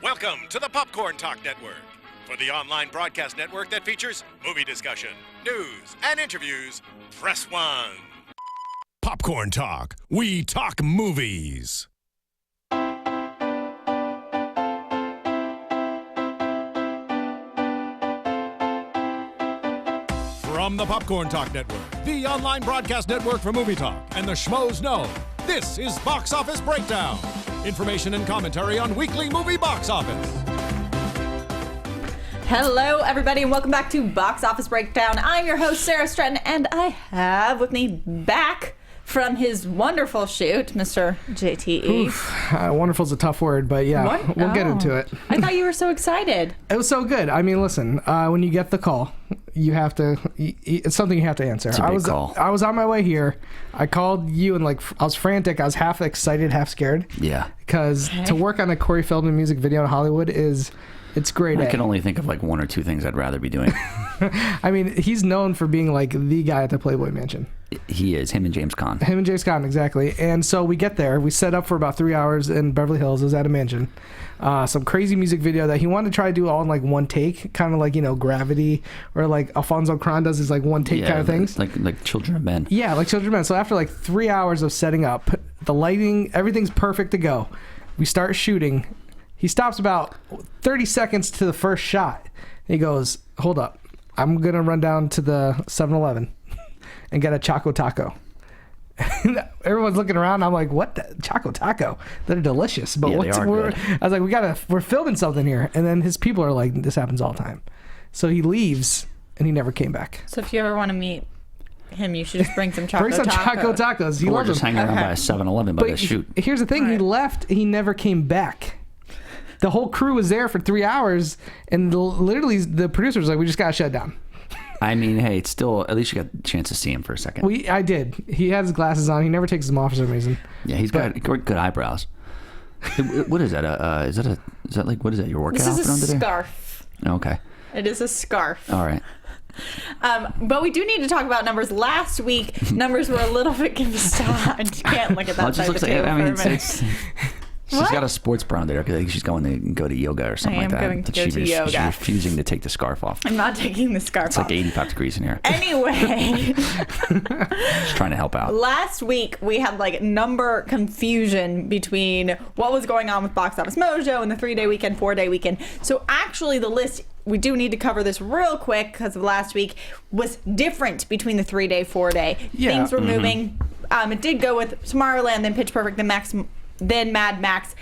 Welcome to the Popcorn Talk Network, for the online broadcast network that features movie discussion, news, and interviews. Press 1. Popcorn Talk. We talk movies. From the Popcorn Talk Network, the online broadcast network for movie talk, and the schmoes know, this is Box Office Breakdown. Information and commentary on weekly movie box office. Hello, everybody, and welcome back to Box Office Breakdown. I'm your host, Sara Stretton, and I have with me back from his wonderful shoot, Mr. JTE. Wonderful is a tough word, but yeah, we'll get into it. I thought you were so excited. It was so good. I mean, listen, when you get the call, you have to, it's something you have to answer. It's a big call. I was on my way here. I called you and I was frantic. I was half excited, half scared. Yeah. Because to work on a Corey Feldman music video in Hollywood it's great. I can only think of like one or two things I'd rather be doing. I mean, he's known for being like the guy at the Playboy Mansion. He is. Him and James Caan. Him and James Caan, exactly. And so we get there. We set up for about 3 hours in Beverly Hills. It was at a mansion. Some crazy music video that he wanted to try to do all in like one take, kind of like, Gravity, or like Alfonso Cuarón does his like one take kind of things. Like Children of Men. Yeah, like Children of Men. So after like 3 hours of setting up, the lighting, everything's perfect to go. We start shooting. He stops about 30 seconds to the first shot. And he goes, hold up. I'm going to run down to the 7-Eleven and get a Choco Taco. Everyone's looking around. I'm like, what? Choco Taco? They're delicious. But yeah, they are good. I was like, we're filming something here. And then his people are like, this happens all the time. So he leaves and he never came back. So if you ever want to meet him, you should just bring some Choco Bring some Choco Tacos. Or just hanging around by a 7-Eleven by the shoot. Here's the thing. Right. He left. He never came back. The whole crew was there for 3 hours, and literally the producer was like, we just got to shut down. I mean, hey, it's still, at least you got a chance to see him for a second. I did. He had his glasses on. He never takes them off for some reason. Yeah, he's got good eyebrows. What is that? Is that like, what is that, your workout outfit on today? This is a scarf. Okay. It is a scarf. All right. But we do need to talk about numbers. Last week, numbers were a little bit confused. You can't look at that side of the table for a minute. She's got a sports bra there because I think she's going to go to yoga or something like that. I am going to go to yoga. She's refusing to take the scarf off. I'm not taking the scarf off. It's like 85 degrees in here. Anyway. She's trying to help out. Last week, we had like number confusion between what was going on with Box Office Mojo and the 3-day weekend, 4-day weekend. So actually the list, we do need to cover this real quick because of last week, was different between the 3-day, 4-day. Yeah. Things were moving. It did go with Tomorrowland, then Pitch Perfect, then Mad Max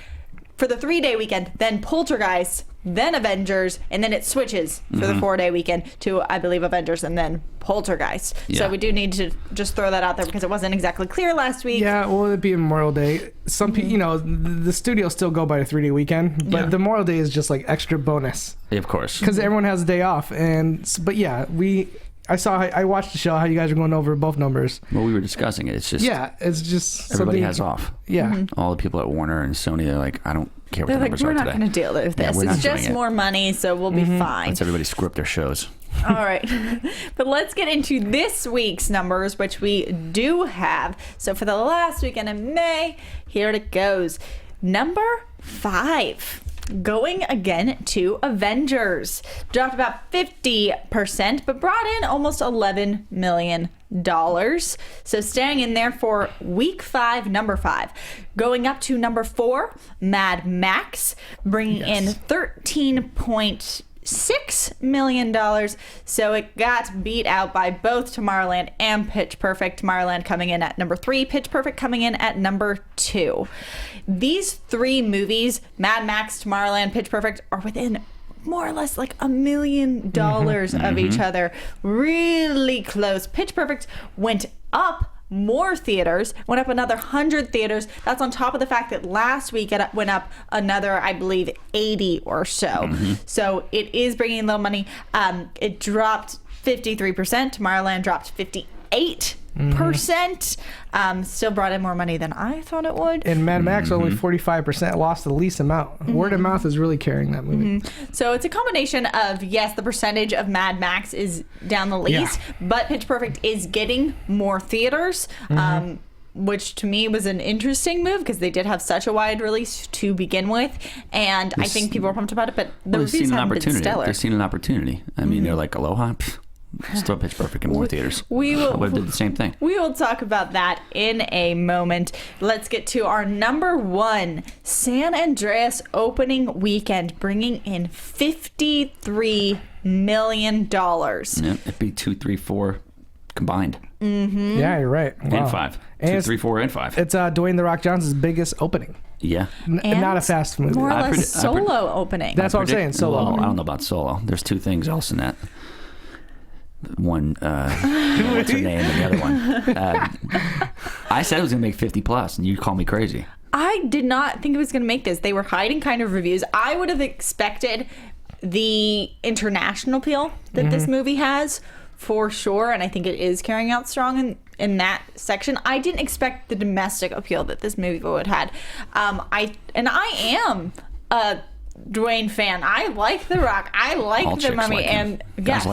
for the 3-day weekend, then Poltergeist, then Avengers, and then it switches for the 4-day weekend to, I believe, Avengers and then Poltergeist. Yeah. So we do need to just throw that out there because it wasn't exactly clear last week. Yeah, well, it'd be Memorial Day. Some people, the studios still go by the 3-day weekend, but the Memorial Day is just like extra bonus. Yeah, of course. Because everyone has a day off. But yeah, I watched the show, how you guys are going over both numbers. Well, we were discussing it. It's just... Yeah, it's just... Everybody has off. Yeah. All the people at Warner and Sony, they're like, I don't care what the numbers are today. We're not going to deal with this. It's just more money, so we'll be fine. Let's everybody screw up their shows. All right. But let's get into this week's numbers, which we do have. So for the last weekend in May, here it goes. Number 5. Going again to Avengers. Dropped about 50%, but brought in almost $11 million. So staying in there for week 5, number 5. Going up to number 4, Mad Max, bringing in $13.6 million. So it got beat out by both Tomorrowland and Pitch Perfect. Tomorrowland coming in at number 3, Pitch Perfect coming in at number 2. These 3 movies, Mad Max, Tomorrowland, Pitch Perfect, are within more or less like $1 million of each other. Really close. Pitch Perfect went up more theaters, went up another 100 theaters. That's on top of the fact that last week it went up another, I believe, 80 or so. So it is bringing in little money. It dropped 53%. Tomorrowland dropped 58%. Still brought in more money than I thought it would. And Mad Max only 45%, lost the least amount. Word of mouth is really carrying that movie. So it's a combination of, yes, the percentage of Mad Max is down the least, but Pitch Perfect is getting more theaters. which to me was an interesting move because they did have such a wide release to begin with, and I think people were pumped about it. But the reviews haven't been stellar. They've seen an opportunity. I mean, they're like, Aloha. Just throw Pitch Perfect in more theaters. I would have did the same thing. We will talk about that in a moment. Let's get to our number one, San Andreas opening weekend, bringing in $53 million. Yeah, it'd be 2, 3, 4 combined. Mm-hmm. Yeah, you're right. Wow. And 5. And 2, 3, 4, and 5. It's Dwayne "The Rock" Johnson's biggest opening. Yeah. Not a fast movie. More or less solo opening. That's what I'm saying, solo. Well, I don't know about solo. There's 2 things else in that. One, what's her name, and the other one. I said it was going to make 50 plus, and you call me crazy. I did not think it was going to make this. They were hiding kind of reviews. I would have expected the international appeal that this movie has for sure, and I think it is carrying out strong in that section. I didn't expect the domestic appeal that this movie would have had. I am a Dwayne fan. I like The Rock. I like The Mummy, like and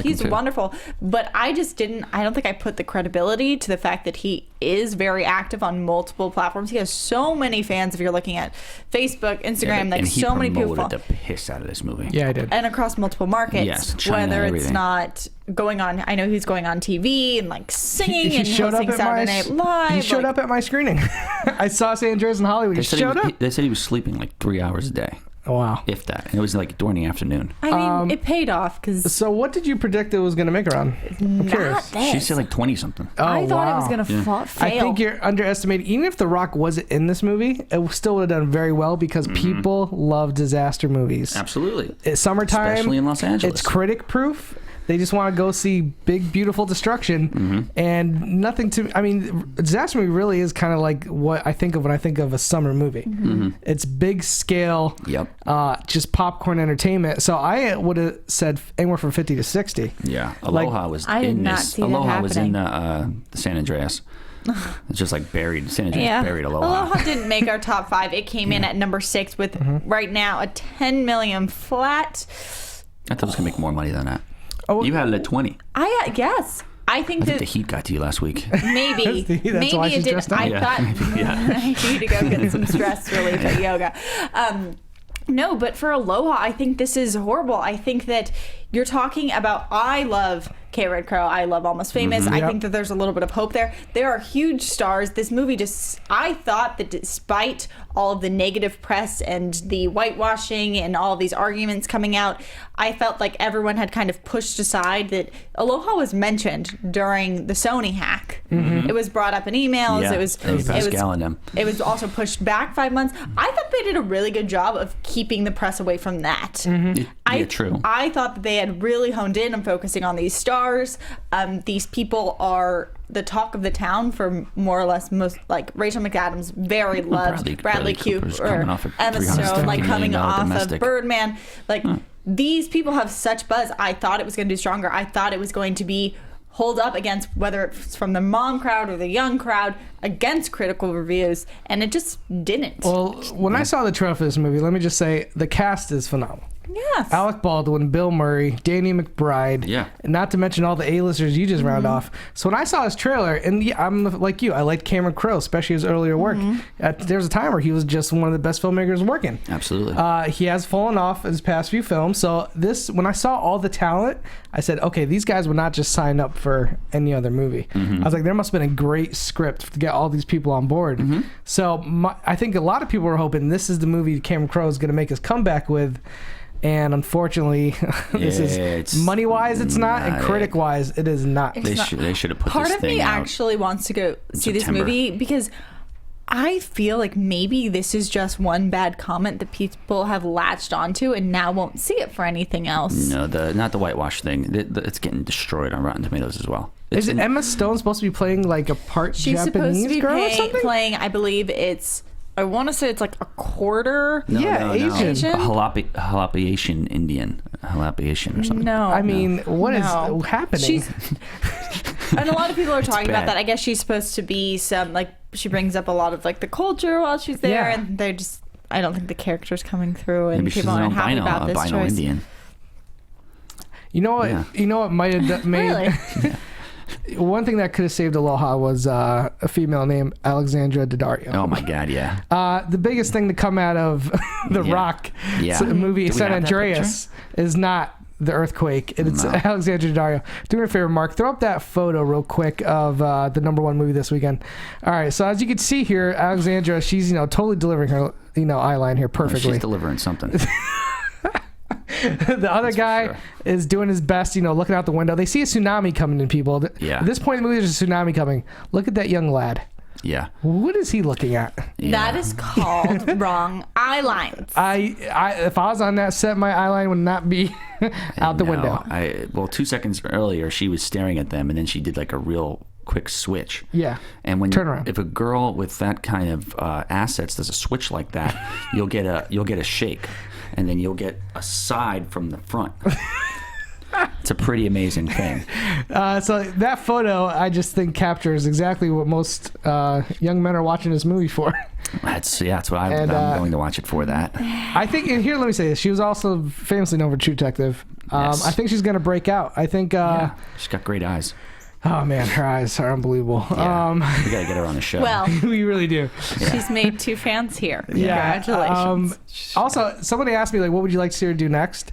he's wonderful. But I just didn't. I don't think I put the credibility to the fact that he is very active on multiple platforms. He has so many fans. If you're looking at Facebook, Instagram, like so many people. And he promoted the piss out of this movie. Yeah, I did. And across multiple markets. Yes, China, whether it's everything. not going on. I know he's going on TV and like singing He and showed hosting up at Saturday Night Live. He showed up at my screening. I saw San Andreas in Hollywood. He showed up. They said he was sleeping like 3 hours a day. Oh, wow. If that. And it was like during the afternoon. I mean, it paid off because So what did you predict it was going to make around? I'm curious. She said like 20 something. Oh, I thought it was wow. going to fail. I think you're underestimating. Even if The Rock wasn't in this movie, it still would have done very well because people love disaster movies. Absolutely. It's summertime. Especially in Los Angeles. It's critic proof. They just want to go see big, beautiful destruction and nothing to. I mean, a disaster movie really is kind of like what I think of when I think of a summer movie. It's big scale. Yep. Just popcorn entertainment. So I would have said anywhere from 50 to 60. Yeah. Aloha was I did in not this. see that Aloha was in happening. the San Andreas. It's just like buried. San Andreas buried Aloha. Aloha didn't make our top 5. It came in at number 6 with right now a 10 million flat. I thought it was going to make more money than that. Oh, You had it at 20. Yes. I think I think that the heat got to you last week. maybe That's why it she's did. dressed up. I Yeah. thought I need to go get some stress relief at yoga. No, but for Aloha, I think this is horrible. I think that you're talking about. I love Kate Red Crow. I love Almost Famous. I think that there's a little bit of hope there. There are huge stars. This movie I thought that despite all of the negative press and the whitewashing and all of these arguments coming out, I felt like everyone had kind of pushed aside that Aloha was mentioned during the Sony hack. It was brought up in emails. Yeah. It was Pascal and them. It was also pushed back 5 months. I thought they did a really good job of keeping the press away from that. True. I thought that they had really honed in on focusing on these stars. These people are the talk of the town for more or less most, like Rachel McAdams, very loved. Bradley Cooper's Cooper, coming off a Emma $350 Stone, like coming million off domestic. of Birdman. Like these people have such buzz. I thought it was going to do stronger. I thought it was going to be hold up against whether it's from the mom crowd or the young crowd against critical reviews, and it just didn't. Well, when I saw the trailer for this movie, let me just say the cast is phenomenal. Yes. Alec Baldwin, Bill Murray, Danny McBride. Yeah. And not to mention all the A-listers you just round off. So when I saw this trailer, and I'm like you, I liked Cameron Crowe, especially his earlier work. There's a time where he was just one of the best filmmakers working. Absolutely. He has fallen off his past few films. So when I saw all the talent, I said, okay, these guys would not just sign up for any other movie. I was like, there must have been a great script to get all these people on board. So I think a lot of people were hoping this is the movie Cameron Crowe is going to make his comeback with. And unfortunately, this is money-wise, it's not, and critic-wise, it is not. They should have put Part this of thing me out actually wants to go see this September. movie because I feel like maybe this is just one bad comment that people have latched onto and now won't see it for anything else. No, not the whitewash thing. It's getting destroyed on Rotten Tomatoes as well. Is it Emma Stone supposed to be playing like a part She's Japanese supposed to be girl or something? playing, I believe I want to say it's like a quarter. Yeah, Asian. Asian? A Jalapeno Indian. Jalapeno or something. No. I mean, what is No. happening? And a lot of people are talking about bad. that. I guess she's supposed to be she brings up a lot of like the culture while she's there, Yeah. and they're just, I don't think the character's coming through, and Maybe she's people an aren't happy albino, about this albino choice. Indian. You know what? Yeah. You know what might have made. Really? one thing that could have saved Aloha was a female named Alexandra Daddario. Oh my God, yeah. The biggest thing to come out of the Rock movie Do we San have that Andreas is not the earthquake. It's No. Alexandra Daddario. Do me a favor, Mark. Throw up that photo real quick of the #1 movie this weekend. All right. So as you can see here, Alexandra, she's totally delivering her eye line here perfectly. She's delivering something. The other guy is doing his best, looking out the window. They see a tsunami coming in, people. Yeah. At this point in the movie, there's a tsunami coming. Look at that young lad. Yeah. What is he looking at? That is called wrong eye lines. If I was on that set, my eye line would not be out the window. Well, 2 seconds earlier, she was staring at them, and then she did like a real quick switch. Yeah. And when Turn around. if a girl with that kind of assets does a switch like that, you'll get a shake, and then you'll get a side from the front. It's a pretty amazing thing. So that photo, I just think captures exactly what most young men are watching this movie for. That's what I'm going to watch it for. That. I think, and here, let me say this: she was also famously known for True Detective. Yes. I think she's going to break out. I think. She's got great eyes. Oh man, her eyes are unbelievable. Yeah. We gotta get her on the show. Well, We really do. she's made 2 fans here. Yeah. Congratulations. Also, somebody asked me, like, what would you like to see her do next?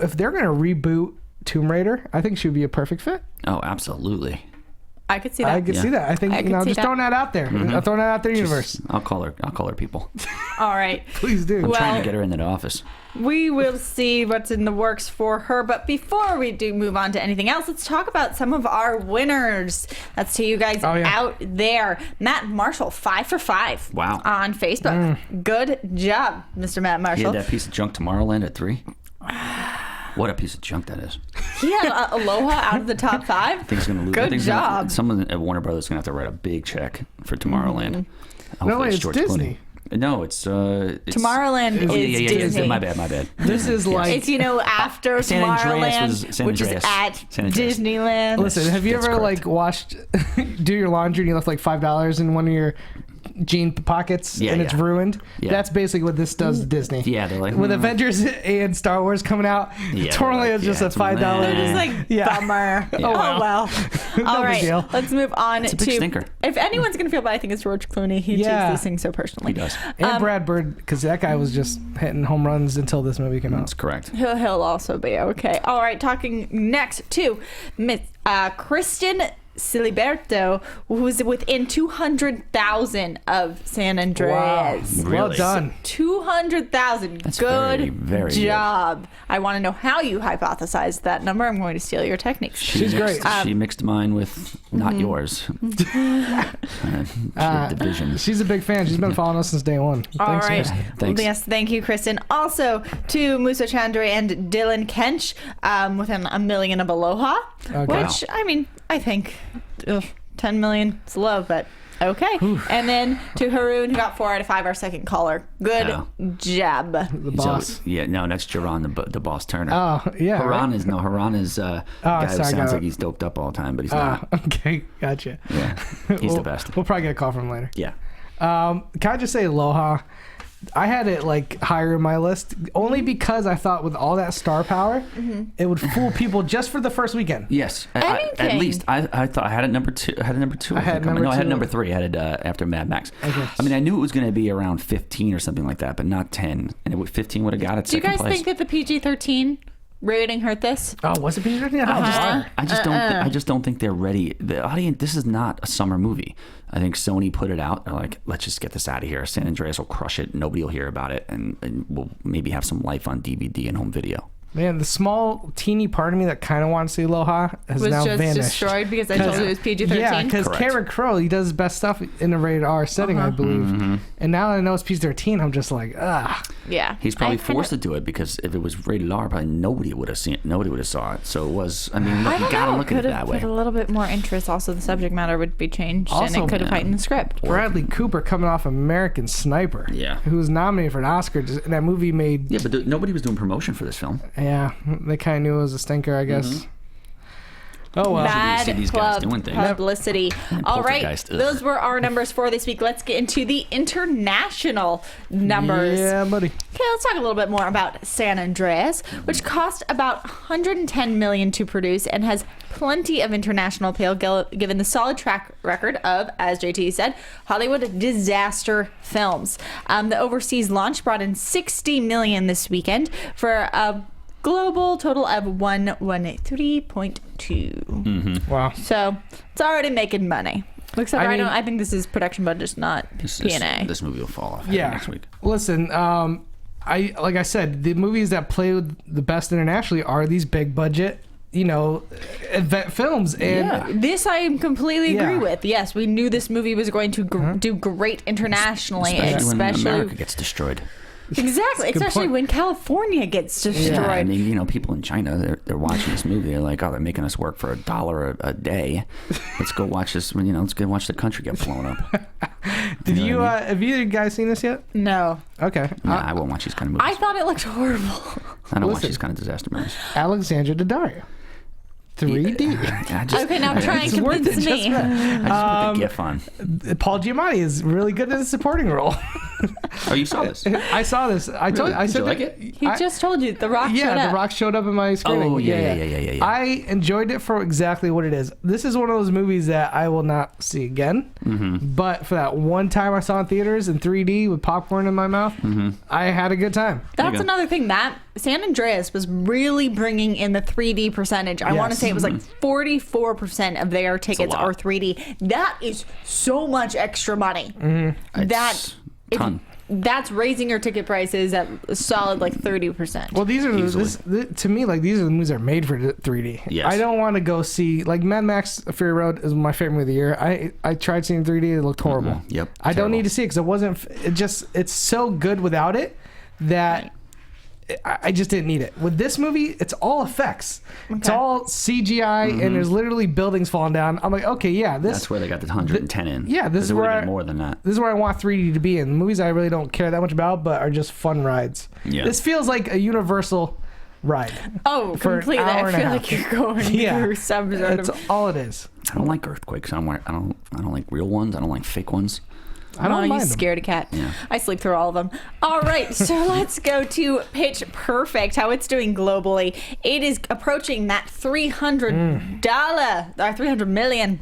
If they're going to reboot Tomb Raider, I think she would be a perfect fit. Oh, absolutely. I could see that. I could see that. I think, I could see just that. throwing that out there. Mm-hmm. Throwing that out there, universe. I'll call her people. All right. Please do. I'm trying Well- to get her into the office. We will see what's in the works for her. But before we do move on to anything else, let's talk about some of our winners. That's to you guys out there. Matt Marshall, 5 for 5. Wow. On Facebook. Good job, Mr. Matt He Marshall. had that piece of junk Tomorrowland at 3. What a piece of junk that is. He had Aloha out of the top 5. I think he's going to lose. Good job. Someone at Warner Brothers is going to have to write a big check for Tomorrowland. No, Hopefully it's George Disney. Clooney. No, it's Tomorrowland Oh, is yeah, Disney. My bad. This is like. It's, after San Andreas was Tomorrowland, San which is Andreas. at San Andreas. Disneyland. Listen, have you That's ever correct. like washed, do your laundry and you left like $5 in one of your jean pockets and it's ruined? Yeah. That's basically what this does to Disney. Yeah, they're like, with Avengers and Star Wars coming out, Yeah, totally they're is like, just yeah, a it's $5. meh. They're just like, Yeah. bummer. Oh, Oh, well. All big right. deal. Let's move on a big to. stinker. If anyone's going to feel bad, I think it's George Clooney. He Yeah. takes these things so personally. He does. And Brad Bird, because that guy was just hitting home runs until this movie came out. That's correct. He'll also be okay. All right. Talking next to Miss Kristen Siliberto, who's within 200,000 of San Andreas. Wow. Really? Well done. 200,000. That's Good very, very good. job. I want to know how you hypothesized that number. I'm going to steal your techniques. She's great. She mixed mine with not yours. Division. She's a big fan. She's been following us since day one. All Thanks, right. guys. Thanks. Yes, thank you, Kristen. Also to Musa Chandra and Dylan Kench within $1 million of Aloha, Okay. which, I mean, I think 10 million is low, but okay. And then to Haroon, who got 4 out of 5, our second caller. Good job. The He's boss. always- yeah, no, that's Jerron, the boss Turner. Oh, yeah. Haran right? is a guy who sorry, sounds got like it. he's doped up all the time, but he's not. Okay, gotcha. Yeah, he's we'll, the best. We'll probably get a call from him later. Yeah. Can I just say Aloha? I had it like higher in my list only because I thought with all that star power, it would fool people just for the first weekend. Yes, at Anything. least I thought I had it number 2. I had it number 2. I had number no, I had 2. number 3. I had it after Mad Max. Okay. I mean, I knew it was going to be around 15 or something like that, but not 10. And 15 would have got it Do you second guys place. think that the PG-13 rating hurt this? Oh, was it PG-13? I just don't think they're ready. The audience. This is not a summer movie. I think Sony put it out. They're like, let's just get this out of here. San Andreas will crush it. Nobody will hear about it, and we'll maybe have some life on DVD and home video. Man, the small, teeny part of me that kind of wants to see Aloha has Was now just vanished. destroyed because I told you it was PG-13? Yeah, because Correct. Cameron Crowe, he does his best stuff in a rated R setting, I believe. And now that I know it's PG-13, I'm just like, Yeah. He's probably I kinda- forced to do it because if it was rated R, probably nobody would have seen it. Nobody would have saw it. So it was. I mean, I you don't gotta know. look at it Could that have way. put a little bit more interest. Also, the subject matter would be changed, and Also, it could have heightened the script. Bradley Cooper coming off American Sniper. Yeah. Who was nominated for an Oscar. And that movie made, Yeah, but nobody was doing promotion for this film. they kind of knew it was a stinker, I guess. Oh, well. Bad See these guys doing things. publicity. All right, Poltergeist, ugh. those were our numbers for this week. Let's get into the international numbers. Yeah, buddy. Okay, let's talk a little bit more about San Andreas, which cost about $110 million to produce and has plenty of international appeal given the solid track record of, as JT said, Hollywood disaster films. The overseas launch brought in $60 million this weekend for a global total of 113.2. Wow. So it's already making money. Except I think this is production budget, not P&A. This movie will fall off next week. Listen, like I said, the movies that play the best internationally are these big budget, event films. And This I completely agree with. Yes, we knew this movie was going to do great internationally, Especially when America gets destroyed. Exactly, especially when California gets destroyed. Yeah, I mean, people in China, they're watching this movie. They're like, oh, they're making us work for $1 a day. Let's go watch this. Let's go watch the country get blown up. Have either of you guys seen this yet? No. Okay. Nah, I won't watch these kind of movies. I thought it looked horrible. I don't watch these kind of disaster movies. Alexandra Daddario. 3D. Okay, now try and convince me. I just put the GIF on. Paul Giamatti is really good in a supporting role. Oh, you saw this? I saw this. I Did said you like it? He just told you The Rock showed up. Yeah, The Rock showed up in my screening. Oh, yeah. I enjoyed it for exactly what it is. This is one of those movies that I will not see again. Mm-hmm. But for that one time I saw in theaters in 3D with popcorn in my mouth, I had a good time. That's another thing. That San Andreas was really bringing in the 3D percentage. I want to say it was like 44% of their tickets are 3D. That is so much extra money. That's raising your ticket prices at a solid like 30%. Well, these are to me, like, these are the movies that are made for 3D. Yes. I don't want to go see, like, Mad Max Fury Road is my favorite movie of the year. I tried seeing 3D, it looked horrible. Yep. I don't need to see it because it's so good without it that I just didn't need it. With this movie, it's all effects. Okay. It's all CGI, and there's literally buildings falling down. I'm like, okay, yeah, that's where they got the 110 in. Yeah, this is where more than that. This is where I want 3D to be in. Movies I really don't care that much about, but are just fun rides. Yeah. This feels like a Universal ride. Oh, completely. I feel like you're going through some sort of... That's all it is. I don't like earthquakes. I don't like real ones. I don't like fake ones. I don't mind them. Scaredy cat. Yeah. I sleep through all of them. All right, so let's go to Pitch Perfect, how it's doing globally. It is approaching that $300 million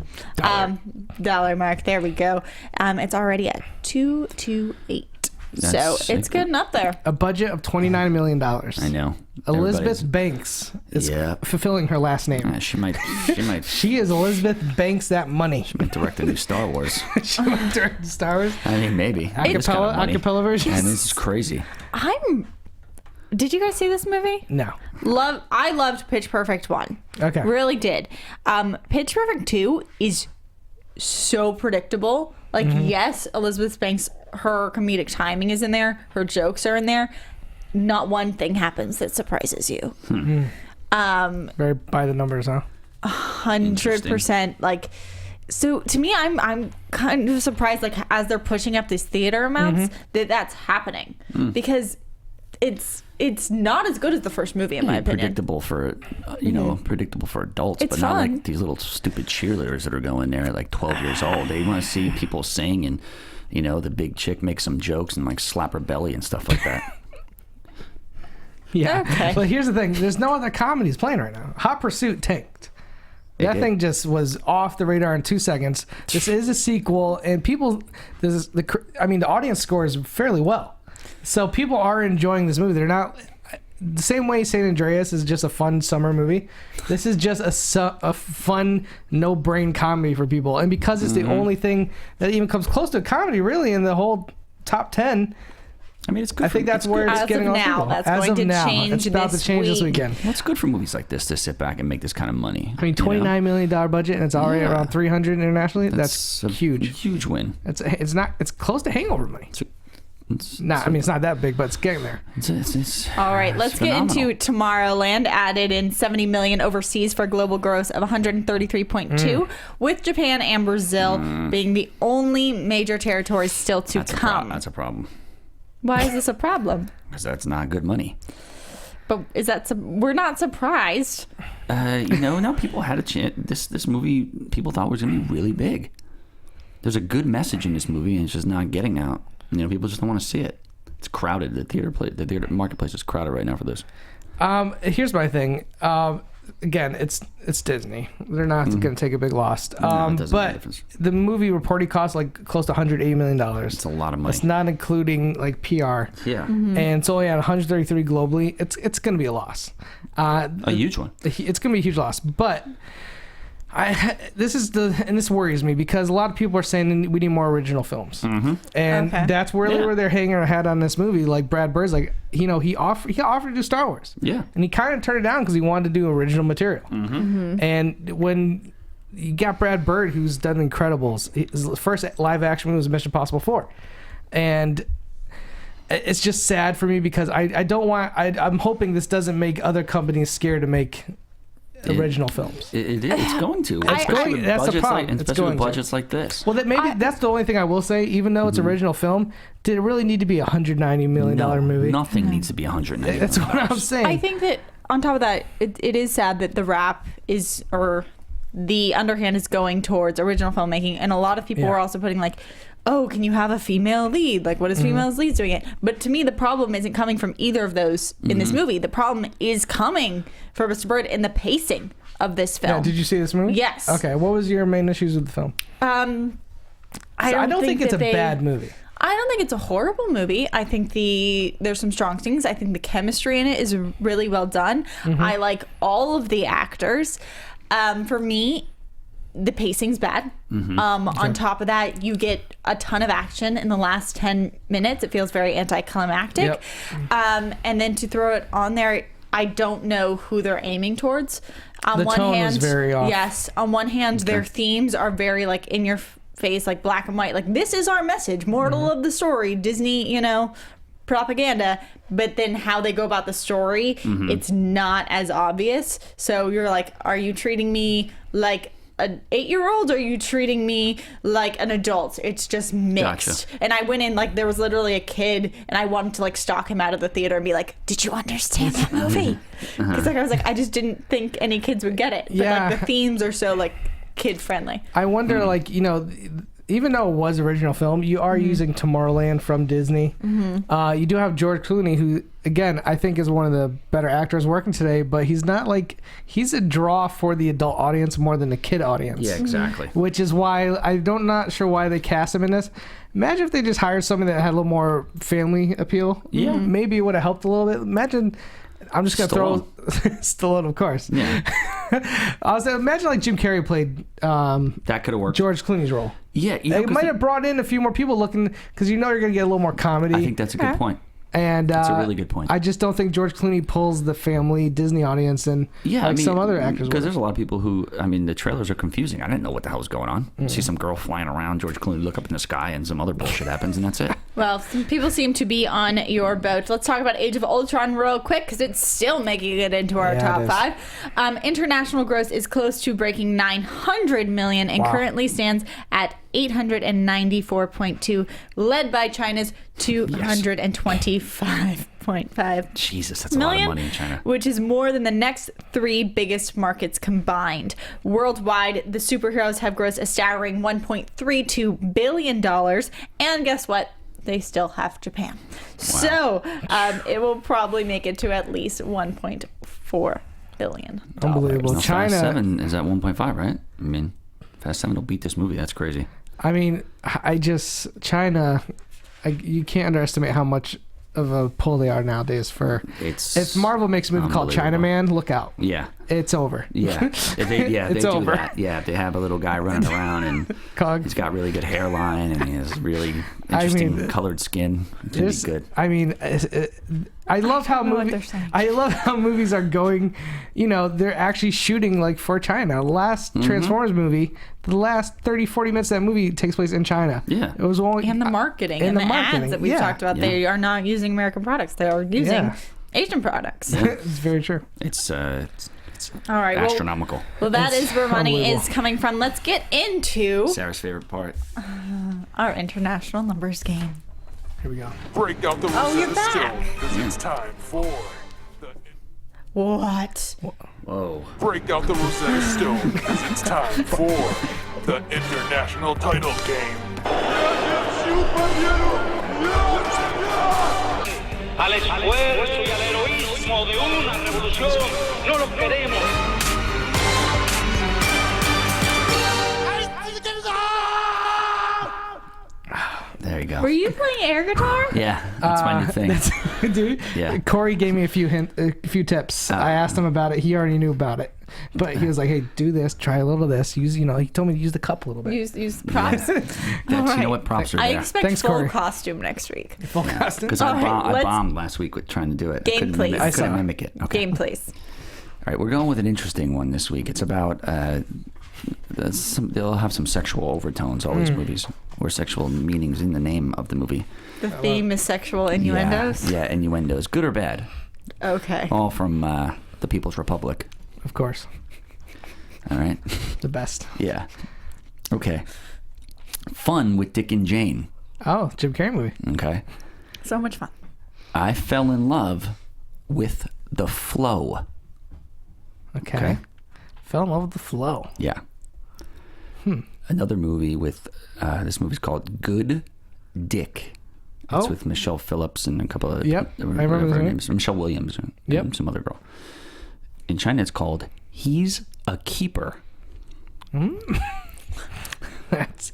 dollar mark. There we go. It's already at 228. So it's getting up there. A budget of $29 million. I know. Elizabeth Banks is fulfilling her last name. Yeah, she might. She is Elizabeth Banks that money. She might direct a new Star Wars. She might direct Star Wars? I mean, maybe. Acapella version? And this is crazy. Did you guys see this movie? No. I loved Pitch Perfect 1. Okay. Really did. Pitch Perfect 2 is so predictable. Like, yes, Elizabeth Banks, her comedic timing is in there. Her jokes are in there. Not one thing happens that surprises you. Very by the numbers, huh? 100%. Like, so to me, I'm kind of surprised, like, as they're pushing up these theater amounts, that's happening. Because it's not as good as the first movie, in my opinion. Predictable for predictable for adults, it's but fun. Not like these little stupid cheerleaders that are going there at like 12 years old. They want to see people sing, and the big chick make some jokes and like slap her belly and stuff like that. Yeah. Okay. But here's the thing: there's no other comedies playing right now. Hot Pursuit tanked. That thing just was off the radar in 2 seconds. This is a sequel, and the audience scores fairly well. So people are enjoying this movie. They're not the same way San Andreas is just a fun summer movie. This is just a fun, no-brain comedy for people. And because it's the only thing that even comes close to a comedy, really, in the whole top 10. I mean, it's good. I think that's where it's getting all people. That's going to change. It's about to change this weekend. Well, it's good for movies like this to sit back and make this kind of money. I mean, $29 million budget, and it's already around 300 internationally. That's huge. Huge win. It's close to Hangover money. It's not that big, but it's getting there. It's all right, let's get into Tomorrowland. Added in $70 million overseas for a global gross of 133.2, with Japan and Brazil being the only major territories still to come. That's a problem. Why is this a problem? Because that's not good money. But is that we're not surprised? No, people had a chance. This movie, people thought was going to be really big. There's a good message in this movie, and it's just not getting out. People just don't want to see it. It's crowded. The theater marketplace is crowded right now for this. Here's my thing. Again, it's Disney. They're not going to take a big loss. No, it doesn't make a but difference. the movie reporting cost like close to $180 million. It's a lot of money. It's not including like PR. Yeah. And it's only at 133 globally. It's going to be a loss. A huge one. It's going to be a huge loss. But this worries me because a lot of people are saying we need more original films. Mm-hmm. And that's really where they're hanging their hat on this movie. Like Brad Bird's like, he offered to do Star Wars. Yeah. And he kind of turned it down because he wanted to do original material. Mm-hmm. Mm-hmm. And when you got Brad Bird, who's done Incredibles, his first live action movie was Mission Impossible 4. And it's just sad for me because I'm hoping this doesn't make other companies scared to make original films. It's going to. That's the problem. Especially with budgets like this. Well, that's the only thing I will say. Even though it's original film, did it really need to be a $190 million movie? Nothing needs to be $190 million. That's what I'm saying. I think that on top of that, it is sad that the rap is, or the underhand is going towards original filmmaking, and a lot of people are also putting like, oh, can you have a female lead? Like, what is female leads doing it? But to me, the problem isn't coming from either of those in this movie. The problem is coming from Mr. Bird in the pacing of this film. Yeah, did you see this movie? Yes. Okay, what was your main issues with the film? I don't think it's a bad movie. I don't think it's a horrible movie. I think there's some strong things. I think the chemistry in it is really well done. I like all of the actors. For me, the pacing's bad. On top of that, you get a ton of action in the last 10 minutes. It feels very anticlimactic. Yep. And then to throw it on there, I don't know who they're aiming towards. The tone was very off. Yes. On one hand, their themes are very like in your face, like black and white. Like, this is our message, moral of the story, Disney, propaganda. But then how they go about the story, it's not as obvious. So you're like, are you treating me like an 8-year-old, or are you treating me like an adult? It's just mixed. Gotcha. And I went in like there was literally a kid, and I wanted to like stalk him out of the theater and be like, did you understand that movie? Because I was like, I just didn't think any kids would get it. But like the themes are so like kid friendly. I wonder even though it was original film, you are using Tomorrowland from Disney. You do have George Clooney, who, again, I think is one of the better actors working today, but he's not he's a draw for the adult audience more than the kid audience. Yeah, exactly. Which is why I'm not sure why they cast him in this. Imagine if they just hired somebody that had a little more family appeal. Yeah. Maybe it would have helped a little bit. Imagine... I'm just going to throw Stallone, of course. Yeah. I was imagine like Jim Carrey played that could have worked. George Clooney's role. Yeah, they might have brought in a few more people looking, because you're going to get a little more comedy. I think that's a good point. And that's a really good point. I just don't think George Clooney pulls the family Disney audience and some other actors. Because there's a lot of people who, the trailers are confusing. I didn't know what the hell was going on. See some girl flying around, George Clooney look up in the sky, and some other bullshit happens, and that's it. Well, some people seem to be on your boat. Let's talk about Age of Ultron real quick, because it's still making it into our top 5. International gross is close to breaking $900 million and currently stands at 894.2, led by China's 225.5 Jesus, that's million, a lot of money in China, which is more than the next 3 biggest markets combined. Worldwide, the superheroes have grossed a staggering $1.32 billion, and guess what? They still have Japan. Wow. So it will probably make it to at least $1.4 billion. Unbelievable. Now, China Fast 7 is at 1.5, right? Fast 7 will beat this movie. That's crazy. China, you can't underestimate how much of a pull they are nowadays for. If Marvel makes a movie called Chinaman, look out. Yeah. It's over. Yeah. They do that. Yeah, they have a little guy running around, and he's got really good hairline, and he has really interesting colored skin. It's going to be good. I love how movies are going. They're actually shooting for China. The last Transformers movie, the last 30-40 minutes of that movie takes place in China. Yeah, it was only and the marketing and the ads that we've talked about. They are not using American products. They are using Asian products. Yeah. It's very true. It's all right, astronomical. Well, that is where money is coming from. Let's get into Sarah's favorite part. Our international numbers game. Here we go. Break out the you're back. because it's time for the What? Whoa. Break out the Rosetta Stone, because it's time for the international title game. Al esfuerzo y al heroísmo de una revolución no lo queremos. There you go. Were you playing air guitar? Yeah, that's my new thing. Dude, Yeah. Corey gave me a few tips. I asked him about it. He already knew about it, but he was like, "Hey, do this. Try a little of this. Use, he told me to use the cup a little bit. Use props. That's, All you right. know what? Props are I there. expect Thanks, full Corey. costume next week. Full costume. Because All right, I let's- bombed last week with trying to do it. Game, please. I couldn't mimic it. Okay. Game, please. All right, we're going with an interesting one this week. It's about they'll have some sexual overtones. All these movies, or sexual meanings in the name of the movie. The theme is sexual innuendos. Yeah, innuendos, good or bad. Okay. All from the People's Republic. Of course, All right. the best. Yeah. Okay. Fun with Dick and Jane. Oh, Jim Carrey movie. Okay. So much fun. I fell in love with the flow. Okay. Fell in love with the flow. Yeah. Another movie with this movie's called Good Dick. It's Oh. with Michelle Phillips and a couple of Yep, I remember whatever this her name. name's, Michelle Williams and Yep. some other girl. In China, it's called He's a Keeper. That's,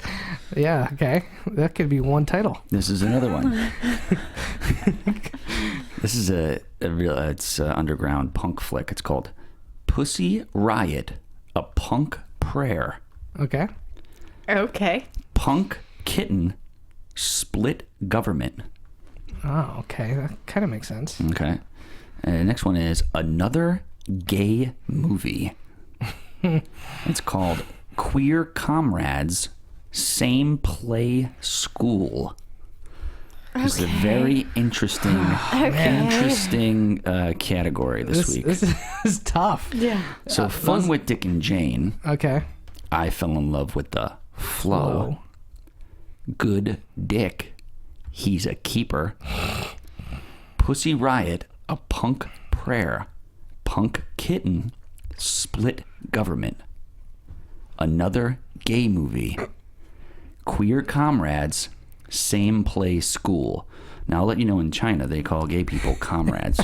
yeah. Okay, that could be one title. This is another one. This is a real it's a underground punk flick. It's called Pussy Riot, a Punk Prayer. Okay. Okay. Punk Kitten Split Government. Oh, okay. That kind of makes sense. Okay. And the next one is Another Gay Movie. It's called Queer Comrades Same Play School. This is a very interesting category this week. This is tough. Yeah. So Fun with Dick and Jane. Okay. I fell in love with the flow. Good Dick. He's a keeper. Pussy Riot. A punk prayer. Punk Kitten. Split government. Another gay movie. Queer comrades. Same play school. Now I'll let you know in China they call gay people comrades.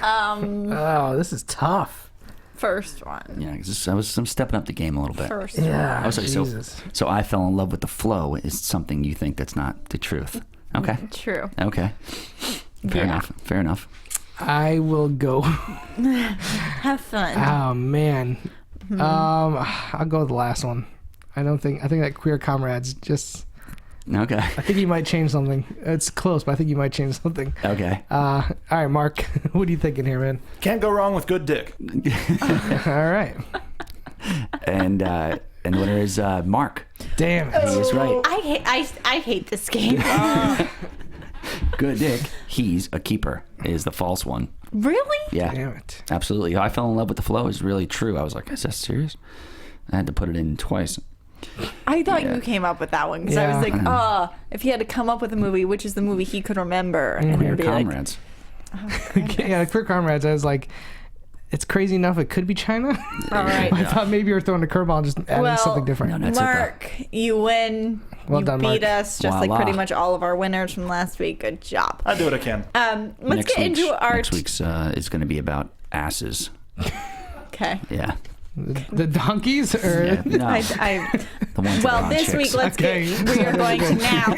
Oh, this is tough. First one. Yeah, 'cause I'm stepping up the game a little bit. First Yeah. Oh, sorry, Jesus. so I fell in love with the flow is something you think that's not the truth. Okay. one. True. Okay. Fair enough. Fair enough. I will go. Have fun. Oh man. I'll go with the last one. I think that queer comrades just. Okay. I think you might change something. It's close, but I think you might change something. Okay. All right, Mark. What are you thinking here, man? Can't go wrong with good dick. All right. And the winner is Mark. Damn it. He is right. I hate this game. Good Dick. He's a keeper is the false one. Really? Yeah. Damn it. Absolutely. I fell in love with the flow is really true. I was like, is that serious? I had to put it in twice. I thought Yeah. you came up with that one because I Yeah. was like, if he had to come up with a movie, which is the movie he could remember, and Queer it'd be comrades. Yeah, queer comrades. I was like, it's crazy enough. It could be China. All right. I thought maybe you were throwing a curveball and just adding something different. No, that's it, though. Mark, you win. Well you done, beat Mark. us just like Voila. pretty much all of our winners from last week. Good job. I do what I can. Let's get into our. Next week's is going to be about asses. Okay. Yeah. The donkeys or Yeah. No. I, The ones that are well, on this chicks. week we are going to now,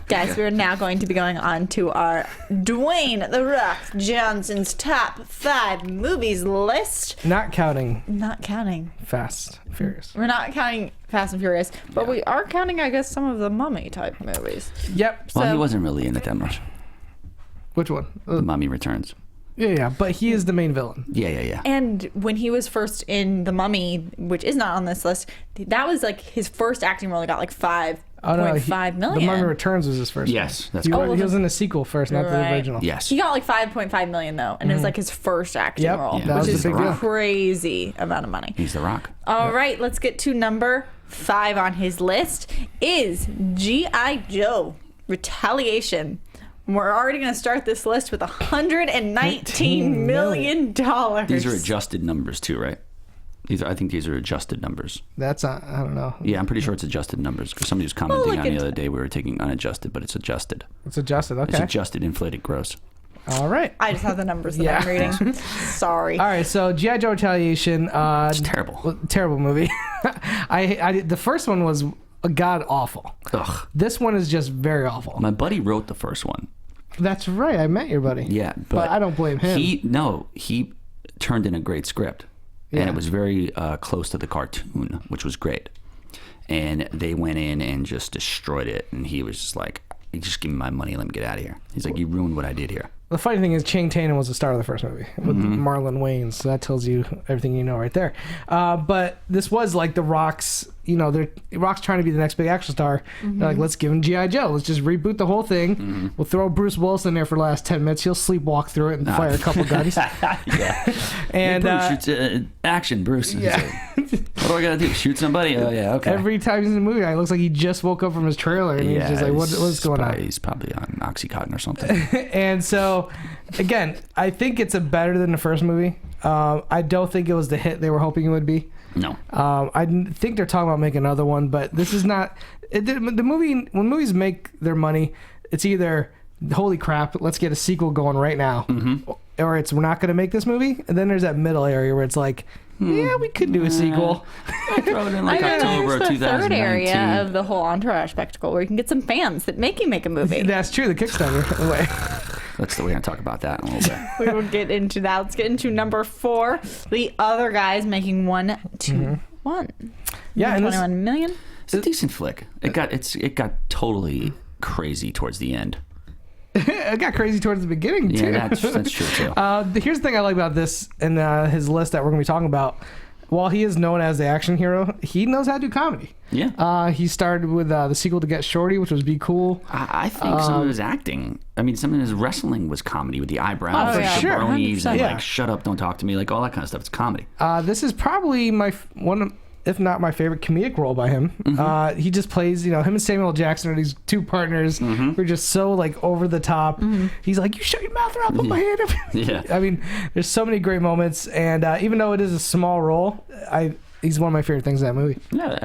guys. We are now going to be going on to our Dwayne "The Rock" Johnson's top 5 movies list. not counting Not counting. Fast and Furious. We're not counting Fast and Furious, but we are counting, I guess, some of the Mummy type movies. Yep. Well, he So- wasn't really in it that much. Which one? The Mummy Returns. Yeah, but he is the main villain. Yeah. And when he was first in The Mummy, which is not on this list, that was like his first acting role. He got like 5.5 million. The Mummy Returns was his first. Yes, that's he, correct. he was in the sequel first, not the Right. original. Yes. He got like 5.5 million though, and it was like his first acting Yep, role, that was which the is big deal. crazy amount of money. He's The Rock. All right, let's get to number 5 on his list is G.I. Joe Retaliation. We're already going to start this list with $119 million. These are adjusted numbers too, right? I think these are adjusted numbers. That's I don't know. Yeah, I'm pretty sure it's adjusted numbers because somebody was commenting on the other day we were taking unadjusted, but it's adjusted. It's adjusted. Okay. It's adjusted, inflated, gross. All right. I just have the numbers that I'm reading. Sorry. All right. So G.I. Joe Retaliation. It's terrible. Terrible movie. The first one was god awful. Ugh. This one is just very awful. My buddy wrote the first one. That's right. I met your buddy. Yeah, but I don't blame him. He turned in a great script. Yeah. And it was very close to the cartoon, which was great. And they went in and just destroyed it. And he was just like, just give me my money, let me get out of here. He's like, you ruined what I did here. The funny thing is, Channing Tatum was the star of the first movie with Marlon Wayans, so that tells you everything you know right there. But this was like The Rock's, Rock's trying to be the next big action star. They're like, let's give him G.I. Joe. Let's just reboot the whole thing. We'll throw Bruce Willis in there for the last 10 minutes. He'll sleepwalk through it and fire a couple guns. Yeah. And Bruce, action, Bruce. Yeah. Like, what do I got to do? Shoot somebody? Oh, yeah, okay. Every time he's in the movie, it looks like he just woke up from his trailer, and he's just like, what's going on? He's probably on Oxycontin or something. And so, again, I think it's better than the first movie. I don't think it was the hit they were hoping it would be. No. I think they're talking about making another one, but this is not... the movie, when movies make their money, it's either, holy crap, let's get a sequel going right now, or it's, we're not going to make this movie, and then there's that middle area where it's like, yeah, we could do a sequel. Throw it in like October of 2019. The third area of the whole Entourage spectacle where you can get some fans that make you make a movie. That's true, the Kickstarter way. We're going to talk about that in a little bit. We will get into that. Let's get into number 4. The other guys making 1, 2, 1. Yeah, and 21 million. It's a decent flick. It got totally crazy towards the end. It got crazy towards the beginning, too. Yeah, that's true, too. Here's the thing I like about this and his list that we're going to be talking about. While he is known as the action hero, he knows how to do comedy. Yeah. He started with the sequel to Get Shorty, which was Be Cool. I think some of his acting, some of his wrestling was comedy with the eyebrows, yeah. the bronies, and Yeah. like, shut up, don't talk to me, like all that kind of stuff. It's comedy. This is probably one, if not my favorite comedic role by him. He just plays, him and Samuel L. Jackson are these two partners who are just so like over the top. He's like, you shut your mouth or I'll put my hand up. Yeah. There's so many great moments, and even though it is a small role, he's one of my favorite things in that movie. Yeah,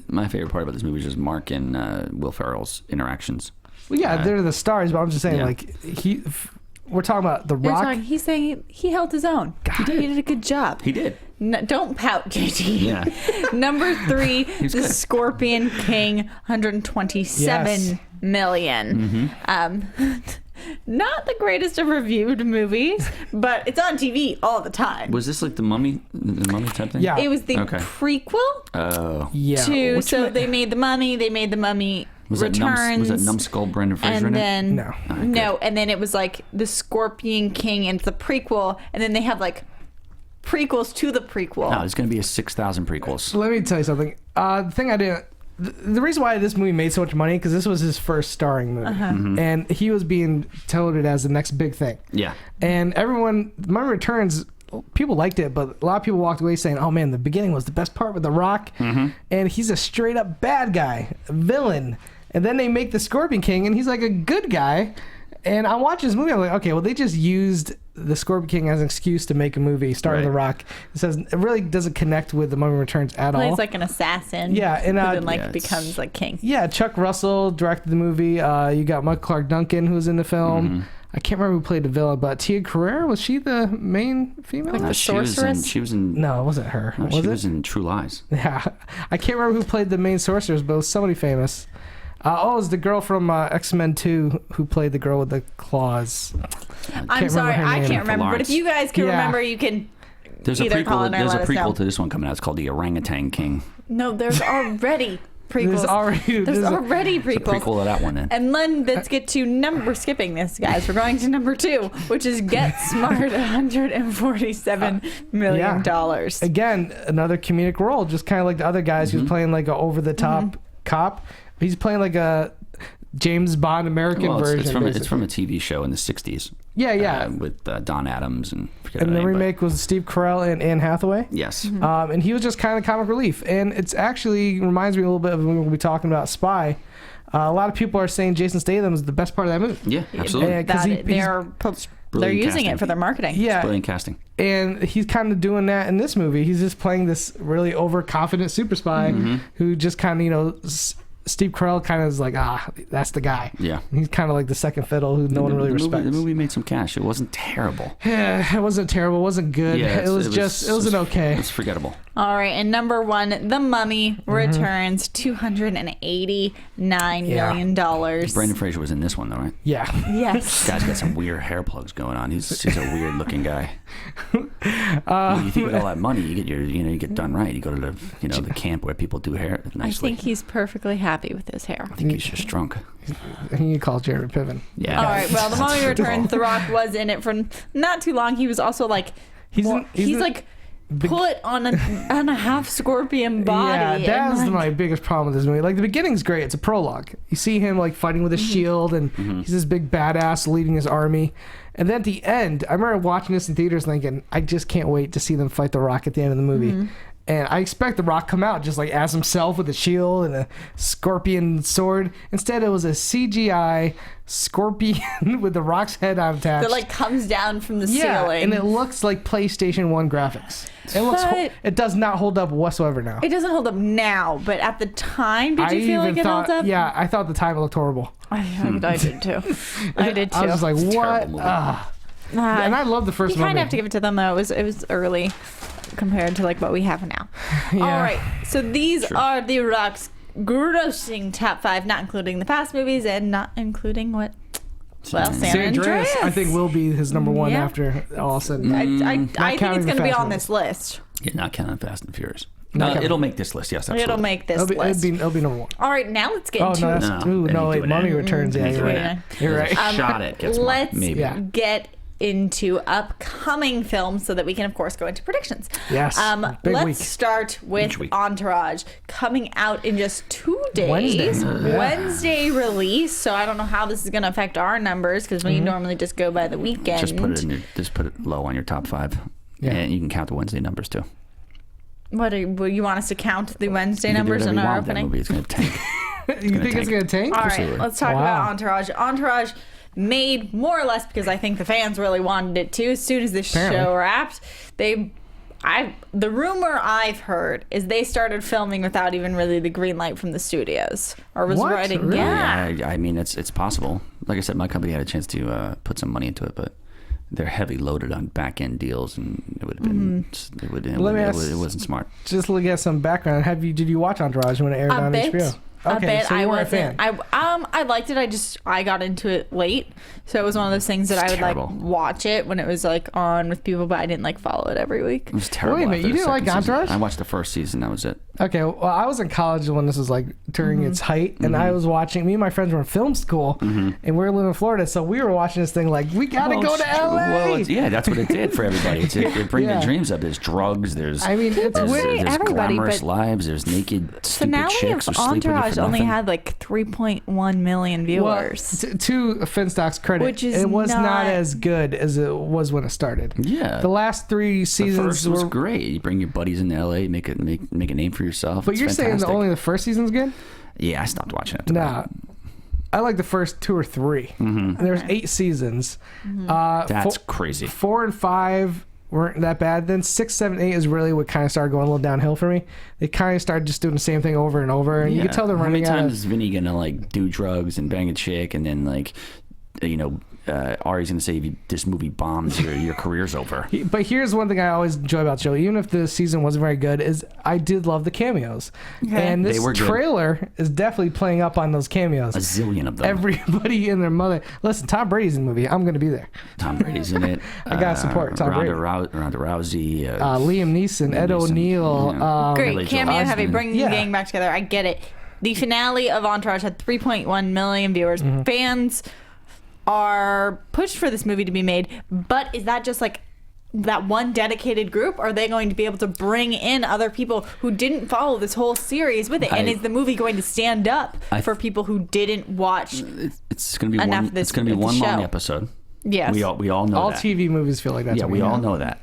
my favorite part about this movie is just Mark and Will Ferrell's interactions. Well, yeah, they're the stars, but I'm just saying, Yeah. we're talking about The Rock. He's saying he held his own. He did a good job. He did. Don't pout, JT. Yeah. Number 3, the good. Scorpion King, 127 million. Not the greatest of reviewed movies, but it's on TV all the time. Was this like the mummy type thing? Yeah. It was the Okay. prequel Oh. Yeah. to, so they made the Mummy, Was that Returns. Numbskull Brendan Fraser And in it? then No. and then it was like the Scorpion King and it's the prequel, and then they have like prequels to the prequel. No, there's going to be a 6,000 prequels. Let me tell you something. The reason why this movie made so much money, because this was his first starring movie, and he was being touted as the next big thing. Yeah. And Mummy Returns, people liked it, but a lot of people walked away saying, "Oh man, the beginning was the best part with The Rock," and he's a straight up bad guy, a villain. And then they make the Scorpion King, and he's like a good guy. And I'm watching this movie, I'm like, okay, well, they just used the Scorpion King as an excuse to make a movie starring Right. The Rock. It really doesn't connect with The Mummy Returns at all. Plays like an assassin. Yeah, and who then Yeah, becomes like king. yeah, Chuck Russell directed the movie. You got Michael Clark Duncan, who was in the film. I can't remember who played the villain, but Tia Carrere, was she the main female? Like the She was in. No, it wasn't her. No, was she it? was in True Lies. Yeah, I can't remember who played the main sorceress, but it was somebody famous. It was the girl from X-Men 2 who played the girl with the claws. I'm sorry, remember her I name. can't remember. But if you guys can Yeah. remember, you can There's a either call prequel. in or There's a let us know. prequel to this one coming out. It's called The Orangutan King. No, there's already prequels. There's already It's a prequel to that one. Then. And then let's get to we're skipping this, guys. We're going to number 2, which is Get Smart, $147 million. Again, another comedic role, just kind of like the other guys. He was playing like a over-the-top cop. He's playing like a James Bond American version. It's from a TV show in the 60s. Yeah. With Don Adams and. And the remake was Steve Carell and Anne Hathaway. Yes. And he was just kind of comic relief. And it's actually reminds me a little bit of when we'll be talking about Spy. A lot of people are saying Jason Statham is the best part of that movie. Yeah, absolutely. They're using it for their marketing. Yeah, brilliant casting. And he's kind of doing that in this movie. He's just playing this really overconfident super spy who just kind of, Steve Carell kind of is like, that's the guy. Yeah. He's kind of like the second fiddle who no one really respects. The movie made some cash. It wasn't terrible. Yeah, it wasn't terrible. It wasn't good. Yeah, it was an okay. It was forgettable. All right, and number 1, The Mummy returns $289 million. Brendan Fraser was in this one, though, right? Yeah. Yes. This guy's got some weird hair plugs going on. He's a weird looking guy. You think with all that money, you get done right. You go to the camp where people do hair nicely. I think he's perfectly happy with his hair. I think he's just drunk. You call Jeremy Piven. Yeah. All right. Well, The Mummy returns. The Rock was in it for not too long. He was also like he's put on a half scorpion body. Yeah, that's my biggest problem with this movie. Like, the beginning's great. It's a prologue. You see him like fighting with a shield, and he's this big badass leading his army. And then at the end, I remember watching this in theaters thinking, I just can't wait to see them fight The Rock at the end of the movie. And I expect The Rock come out just like as himself with a shield and a scorpion sword. Instead, it was a CGI scorpion with The Rock's head on attached. That like comes down from the ceiling. And it looks like PlayStation 1 graphics. It does not hold up whatsoever now. It doesn't hold up now, but at the time, did you feel like it held up? Yeah, I thought at the time it looked horrible. I did too. I did too. I was like, what? And I love the first movie. You kind of have to give it to them though. It was early compared to like what we have now. Yeah. All right, so these are The Rock's grossing top 5, not including the past movies and not including what. Well, San Andreas, I think, will be his number 1 after all said and done. I think it's going to be on this list. Yeah, not counting Fast and Furious. It'll make this list. Yes, absolutely. It'll make this list. It'll be number 1. All right, now let's get into it. Mummy Returns. Yeah, you're right. You're right. Shot it. Let's get into upcoming films so that we can, of course, go into predictions. Yes. Let's start with Entourage, coming out in just 2 days. Wednesday release. So I don't know how this is going to affect our numbers because we normally just go by the weekend. Just put it low on your top 5, and you can count the Wednesday numbers too. What you want us to count the Wednesday numbers in our opening? Movie. It's going to tank. You think it's going to tank? All right, let's talk about Entourage. Entourage made more or less because I think the fans really wanted it to. As soon as the show wrapped, the rumor I've heard is they started filming without even really the green light from the studios, or was writing. Really? Yeah, I mean it's possible. Like I said, my company had a chance to put some money into it, but they're heavily loaded on back end deals, and it would have been it wasn't smart. Just look at some background. Did you watch Entourage when it aired on HBO? Okay, so you weren't a fan. I liked it. I got into it late, so it was one of those things that I would like watch it when it was like on with people, but I didn't like follow it every week. It was terrible. Wait a minute, you didn't like Entourage? I watched the first season. That was it. Okay, well, I was in college when this was like during its height, and I was watching. Me and my friends were in film school, and we were living in Florida, so we were watching this thing like we gotta go to LA. Well, that's what it did for everybody. It brings the dreams up. There's drugs. There's glamorous lives. There's naked stupid chicks. Finale of Entourage only had like 3.1 million viewers. Well, to Finstock's credit, it was not as good as it was when it started. Yeah, the last 3 seasons the first was great. You bring your buddies into LA, make a name for yourself. But you're saying only the first season's good? Yeah, I stopped watching it. Nah, I like the first 2 or 3. And there's 8 seasons. That's crazy. 4 and 5 weren't that bad. Then 6, 7, 8 is really what kind of started going a little downhill for me. They kind of started just doing the same thing over and over, and you can tell they're running out. How many times is Vinny gonna like do drugs and bang a chick, and then like, Ari's gonna say if this movie bombs, your career's over. But here's one thing I always enjoy about the show, even if the season wasn't very good, is I did love the cameos. Okay. And this trailer is definitely playing up on those cameos. A zillion of them. Everybody and their mother. Listen, Tom Brady's in the movie. I'm gonna be there. Tom Brady's in it. I gotta support Tom Brady. Ronda Rousey. Liam Neeson, Ed O'Neill. Great cameo heavy, bringing the gang back together. I get it. The finale of Entourage had 3.1 million viewers. Fans are pushed for this movie to be made, but is that just like that one dedicated group? Or are they going to be able to bring in other people who didn't follow this whole series with it? And is the movie going to stand up for people who didn't watch it's going to be enough one, of this? It's going to be one long episode. Yes. We all know all that. TV movies feel like that. Yeah, we all know that.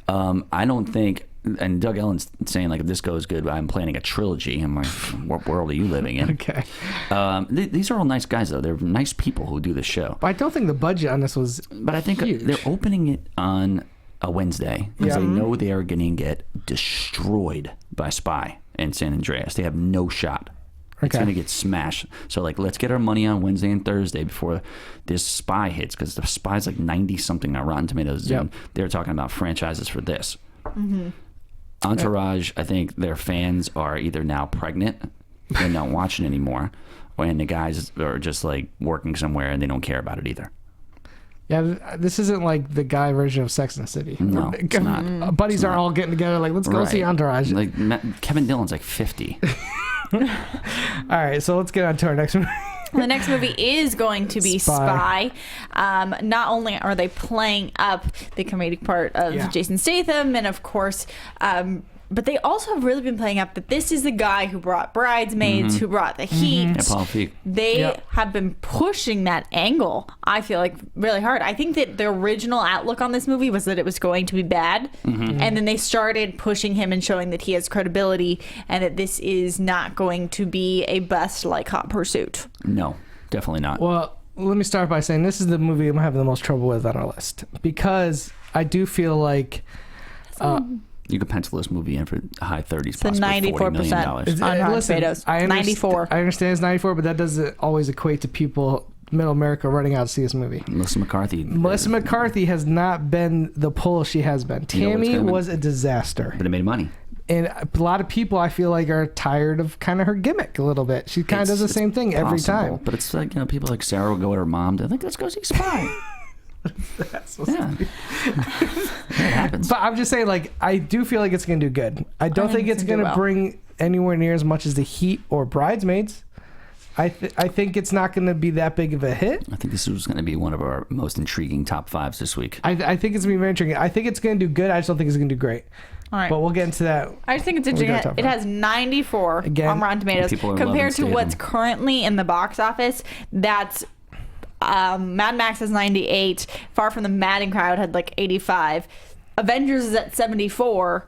I don't think and Doug Ellen's saying like, if this goes good, I'm planning a trilogy. I'm like, what world are you living in? Okay. These are all nice guys though. They're nice people who do the show. But I don't think the budget on this was. But I think huge. they're opening it on a Wednesday because they know they are going to get destroyed by Spy and San Andreas. They have no shot. It's Okay. going to get smashed. So, like, let's get our money on Wednesday and Thursday before this Spy hits, because the Spy's like 90-something on Rotten Tomatoes. Yep. And they're talking about franchises for this. Entourage, I think their fans are either now pregnant and not watching anymore, and the guys are just, like, working somewhere and they don't care about it either. Yeah, this isn't like the guy version of Sex and the City. No, it's not. Buddies are all getting together like, let's go see Entourage. Like, Kevin Dillon's like 50. All right, so let's get on to our next one. The next movie is going to be Spy. Not only are they playing up the comedic part of Jason Statham, and of course, but they also have really been playing up that this is the guy who brought Bridesmaids, who brought The Heat. Yeah, Paul Feig. They have been pushing that angle, I feel like, really hard. I think that the original outlook on this movie was that it was going to be bad. And then they started pushing him and showing that he has credibility and that this is not going to be a bust like Hot Pursuit. No, definitely not. Well, let me start by saying this is the movie I'm having the most trouble with on our list, because I do feel like You could pencil this movie in for high 30s, It's a 94% on Rotten Tomatoes. 94. I understand it's 94, but that doesn't always equate to people, middle America, running out to see this movie. Melissa McCarthy has not been the pull she has been. Tammy was a disaster. But it made money. And a lot of people, I feel like, are tired of kind of her gimmick a little bit. She kind of does the same thing every time. But it's like, people like Sarah will go with her mom. They're like, let's go see Spy. Yeah. That happens. But I'm just saying, like, I do feel like it's going to do good. I don't think it's going to bring anywhere near as much as The Heat or Bridesmaids. I think it's not going to be that big of a hit. I think this was going to be one of our most intriguing top fives this week. I think it's going to be very intriguing. I think it's going to do good. I just don't think it's going to do great. All right. But we'll get into that. I just think it's interesting. It has 94 on Rotten Tomatoes compared to what's currently in the box office. That's Mad Max has 98. Far From the Madding Crowd had like 85. Avengers is at 74.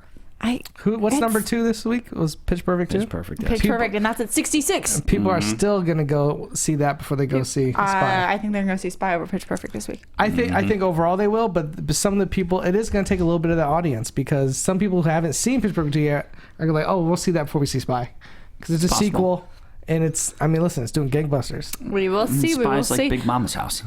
What's number 2 this week? It was Pitch Perfect 2? Pitch Perfect, yes. Pitch Perfect, and that's at 66. People are still going to go see that before they go see Spy. I think they're going to see Spy over Pitch Perfect this week. I think overall they will, but some of the people, it is going to take a little bit of the audience, because some people who haven't seen Pitch Perfect 2 yet are going to like, oh, we'll see that before we see Spy. Because it's a sequel, and it's doing gangbusters. We will see. Spy's like Big Mama's house.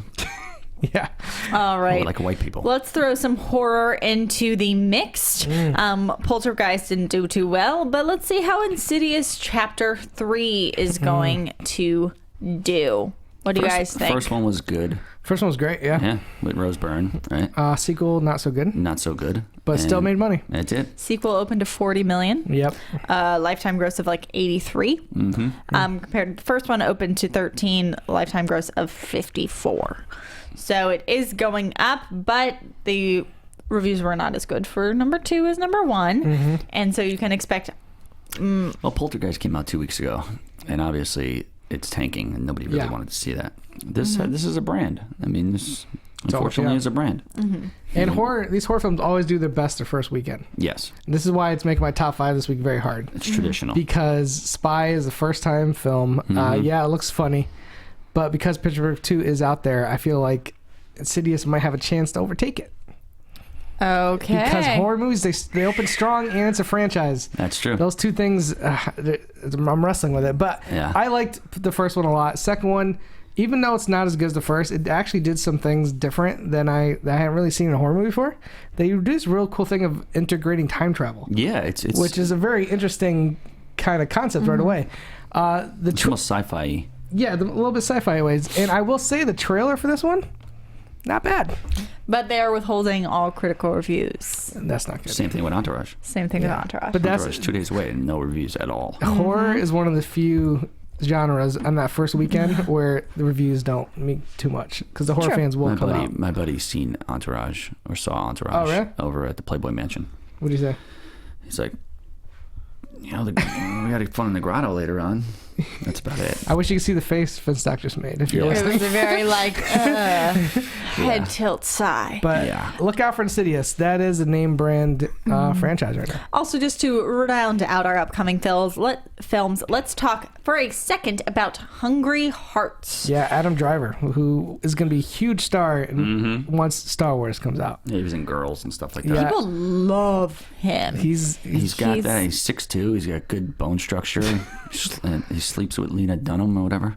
Yeah. All right. Like white people. Let's throw some horror into the mixed. Poltergeist didn't do too well, but let's see how Insidious Chapter 3 is going to do. What do you guys think? First one was good. First one was great, yeah. Yeah, with Rose Byrne, right? Sequel, not so good. Not so good. But still made money. It did. Sequel opened to $40 million. Yep. Lifetime gross of like 83. Compared to the first one, opened to 13, lifetime gross of 54. So it is going up, but the reviews were not as good for number 2 as number 1. And so you can expect... Well, Poltergeist came out 2 weeks ago, and obviously it's tanking, and nobody really wanted to see that. This is a brand. I mean, this unfortunately is a brand. And these horror films always do their best their first weekend. Yes. And this is why it's making my top 5 this week very hard. It's traditional. Because Spy is a first-time film. Yeah, it looks funny. But because Pitch Perfect 2 is out there, I feel like Insidious might have a chance to overtake it. Okay. Because horror movies, they open strong, and it's a franchise. That's true. Those two things, I'm wrestling with it. But I liked the first one a lot. Second one, even though it's not as good as the first, it actually did some things different that I hadn't really seen in a horror movie before. They did this real cool thing of integrating time travel. Yeah, it's which is a very interesting kind of concept right away. It's almost sci-fi-y. Yeah, a little bit sci-fi ways. And I will say the trailer for this one, not bad. But they are withholding all critical reviews. That's not good. Same thing with Entourage. Same thing with Entourage. But Entourage 2 days away and no reviews at all. Horror is one of the few genres on that first weekend where the reviews don't mean too much, because the horror fans will come out. My buddy's seen Entourage, or saw Entourage over at the Playboy Mansion. What do you say? He's like, we got fun in the grotto later on. That's about it. I wish you could see the face Finstock just made if you're Yeah. It listening. was a very head tilt sigh. But Yeah. look out for Insidious. That is a name brand franchise right now. Also, just to round out our upcoming films, let's talk for a second about Hungry Hearts. Yeah, Adam Driver, who is going to be a huge star once Star Wars comes out. Yeah, he was in Girls and stuff like that. Yeah. People love him. He's Got that. He's 6'2". He's got good bone structure. And he sleeps with Lena Dunham or whatever.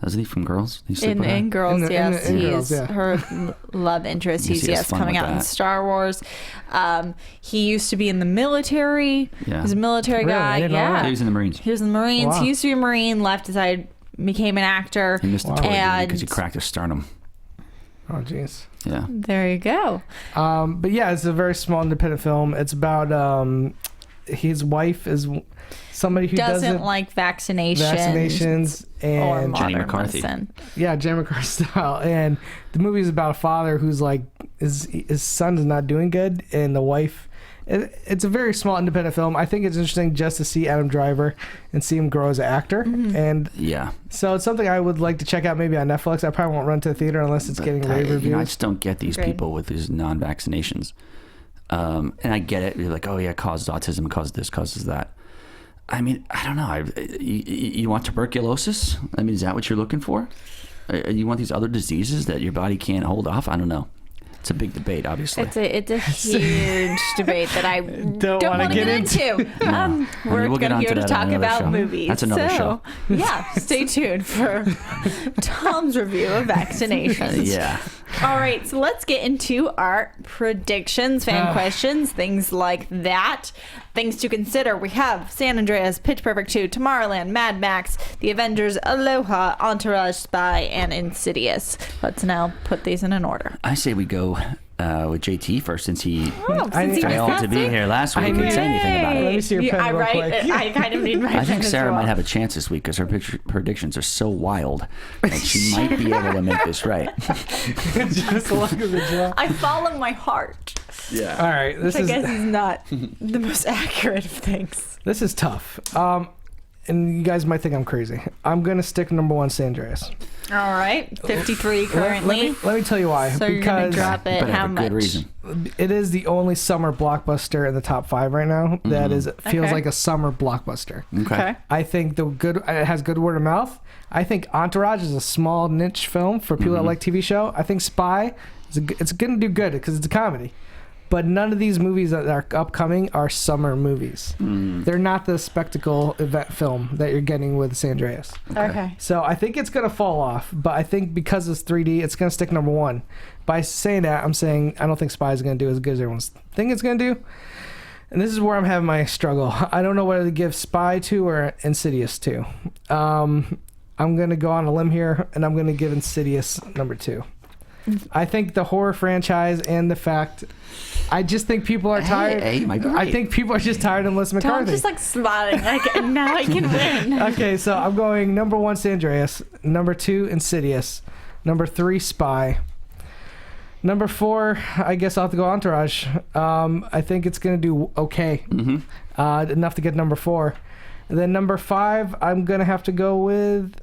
Doesn't he from Girls? He sleep with her? In Girls, yes. in He Girls, is yeah. her love interest. Yes, He's he has fun coming with out in that. Star Wars. He used to be in the military. Yeah. He's a military Really? I guy. didn't know Yeah. that. He was in the Marines. He was in the Marines. Wow. He used to be a Marine, left, decided, became an actor. He missed the tour And because he cracked his sternum. Oh, jeez. Yeah. there you go. But yeah, it's a very small independent film. It's about his wife is somebody who Doesn't like vaccinations or and Jenny modern McCarthy. medicine. yeah, Jim McCarthy style. And the movie is about a father who's like his son is not doing good, and the wife. It's a very small independent film. I think it's interesting just to see Adam Driver and see him grow as an actor, and Yeah. so it's something I would like to check out maybe on Netflix. I probably won't run to the theater unless it's getting rave reviews. I just don't get these Agreed. people with these non-vaccinations. And I get it. You're like, oh yeah, it causes autism, it causes this, causes that. I mean, I don't know. You want tuberculosis? I mean, is that what you're looking for? You want these other diseases that your body can't hold off? I don't know. It's a big debate, obviously. It's a huge debate that I don't wanna want to get into. We're we'll get here onto to that talk on another about show. movies. That's another show. Yeah, stay tuned for Tom's review of vaccinations. Yeah. All right, so let's get into our predictions, fan questions, things like that. Things to consider. We have San Andreas, Pitch Perfect 2, Tomorrowland, Mad Max, The Avengers, Aloha, Entourage, Spy, and Insidious. Let's now put these in an order. I say we go with JT first, since he Since he failed was to be sick. here last week. He didn't say anything about it. Let me see your pen I real write. quick. I kind of need my pen I think as Sarah well. might have a chance this week because her predictions are so wild that she might be able to make this right. Just look at the jaw. I follow my heart. Yeah. All right, this I is guess is not the most accurate of things. this is tough. And you guys might think I'm crazy. I'm gonna stick number one, San Andreas. All right, 53 currently. Let me tell you why. So you're gonna because drop it. But How have a much? good reason. it is the only summer blockbuster in the top 5 right now. That is feels Okay. like a summer blockbuster. Okay. I think it has good word of mouth. I think Entourage is a small niche film for people that like TV show. I think Spy it's going to do good because it's a comedy. But none of these movies that are upcoming are summer movies. They're not the spectacle event film that you're getting with San Andreas. Okay. So I think it's going to fall off. But I think because it's 3D, it's going to stick number one. By saying that, I'm saying I don't think Spy is going to do as good as everyone's think it's going to do. And this is where I'm having my struggle. I don't know whether to give Spy to or Insidious to. I'm going to go on a limb here, and I'm going to give Insidious number 2. I think the horror franchise and the fact, I just think people are tired. Hey, you might be I right. think people are just tired of Melissa Tom's McCarthy. just like smiling, like now I can win. Okay, so I'm going number 1, San Andreas. Number 2, Insidious. Number 3, Spy. Number 4, I guess I'll have to go Entourage. I think it's going to do okay. Enough to get number 4. And then number 5, I'm going to have to go with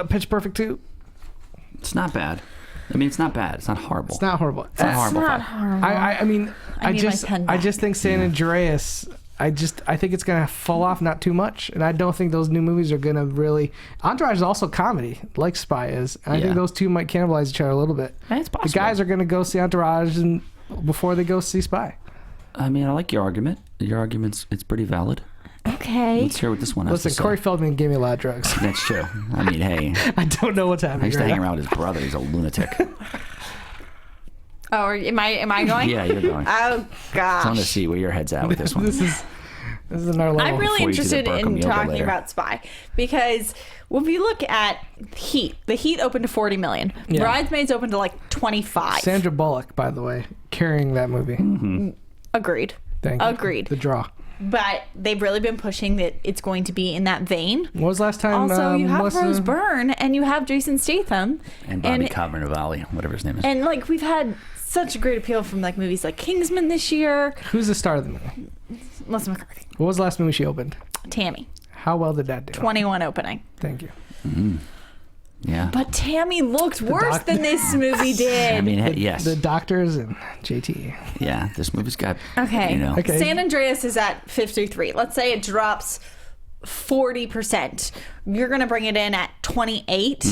Pitch Perfect 2. It's not bad. I mean, it's not bad. It's not horrible. It's not horrible. It's not horrible. Not Five. horrible. I mean, I need my pen I back. just think San Andreas. I think it's gonna fall off not too much, and I don't think those new movies are gonna really. Entourage is also comedy, like Spy is, and I think Yeah. those two might cannibalize each other a little bit. It's possible. The guys are gonna go see Entourage and before they go see Spy. I mean, I like your argument. Your argument's it's pretty valid. Okay. Let's hear what this one has Listen, to say. Corey Feldman gave me a lot of drugs. That's true. I mean, hey, I don't know what's I happening. used to right hang now. around with his brother. He's a lunatic. Oh, am I going? Yeah, you're going. Oh I want to gosh. see where your head's at with this one. This is another level. I'm really before you see the interested Burkham in yoga talking later. about Spy because when we look at Heat, the Heat opened to 40 million. Yeah. Bridesmaids opened to like 25. Sandra Bullock, by the way, carrying that movie. Agreed. Thank you. Agreed. The draw. But they've really been pushing that it's going to be in that vein. What was last time? Also, you have Melissa- Rose Byrne and you have Jason Statham. And Bobby Cannavale, whatever his name is. And like we've had such a great appeal from like movies like Kingsman this year. Who's the star of the movie? Melissa McCarthy. What was the last movie she opened? Tammy. How well did that do? 21 opening. Thank you. Yeah. But Tammy looked worse than this movie did. I mean, yes. The doctors and JT. Yeah, this movie's got. Okay. You know. Okay. San Andreas is at 53. Let's say it drops 40%. You're going to bring it in at 28.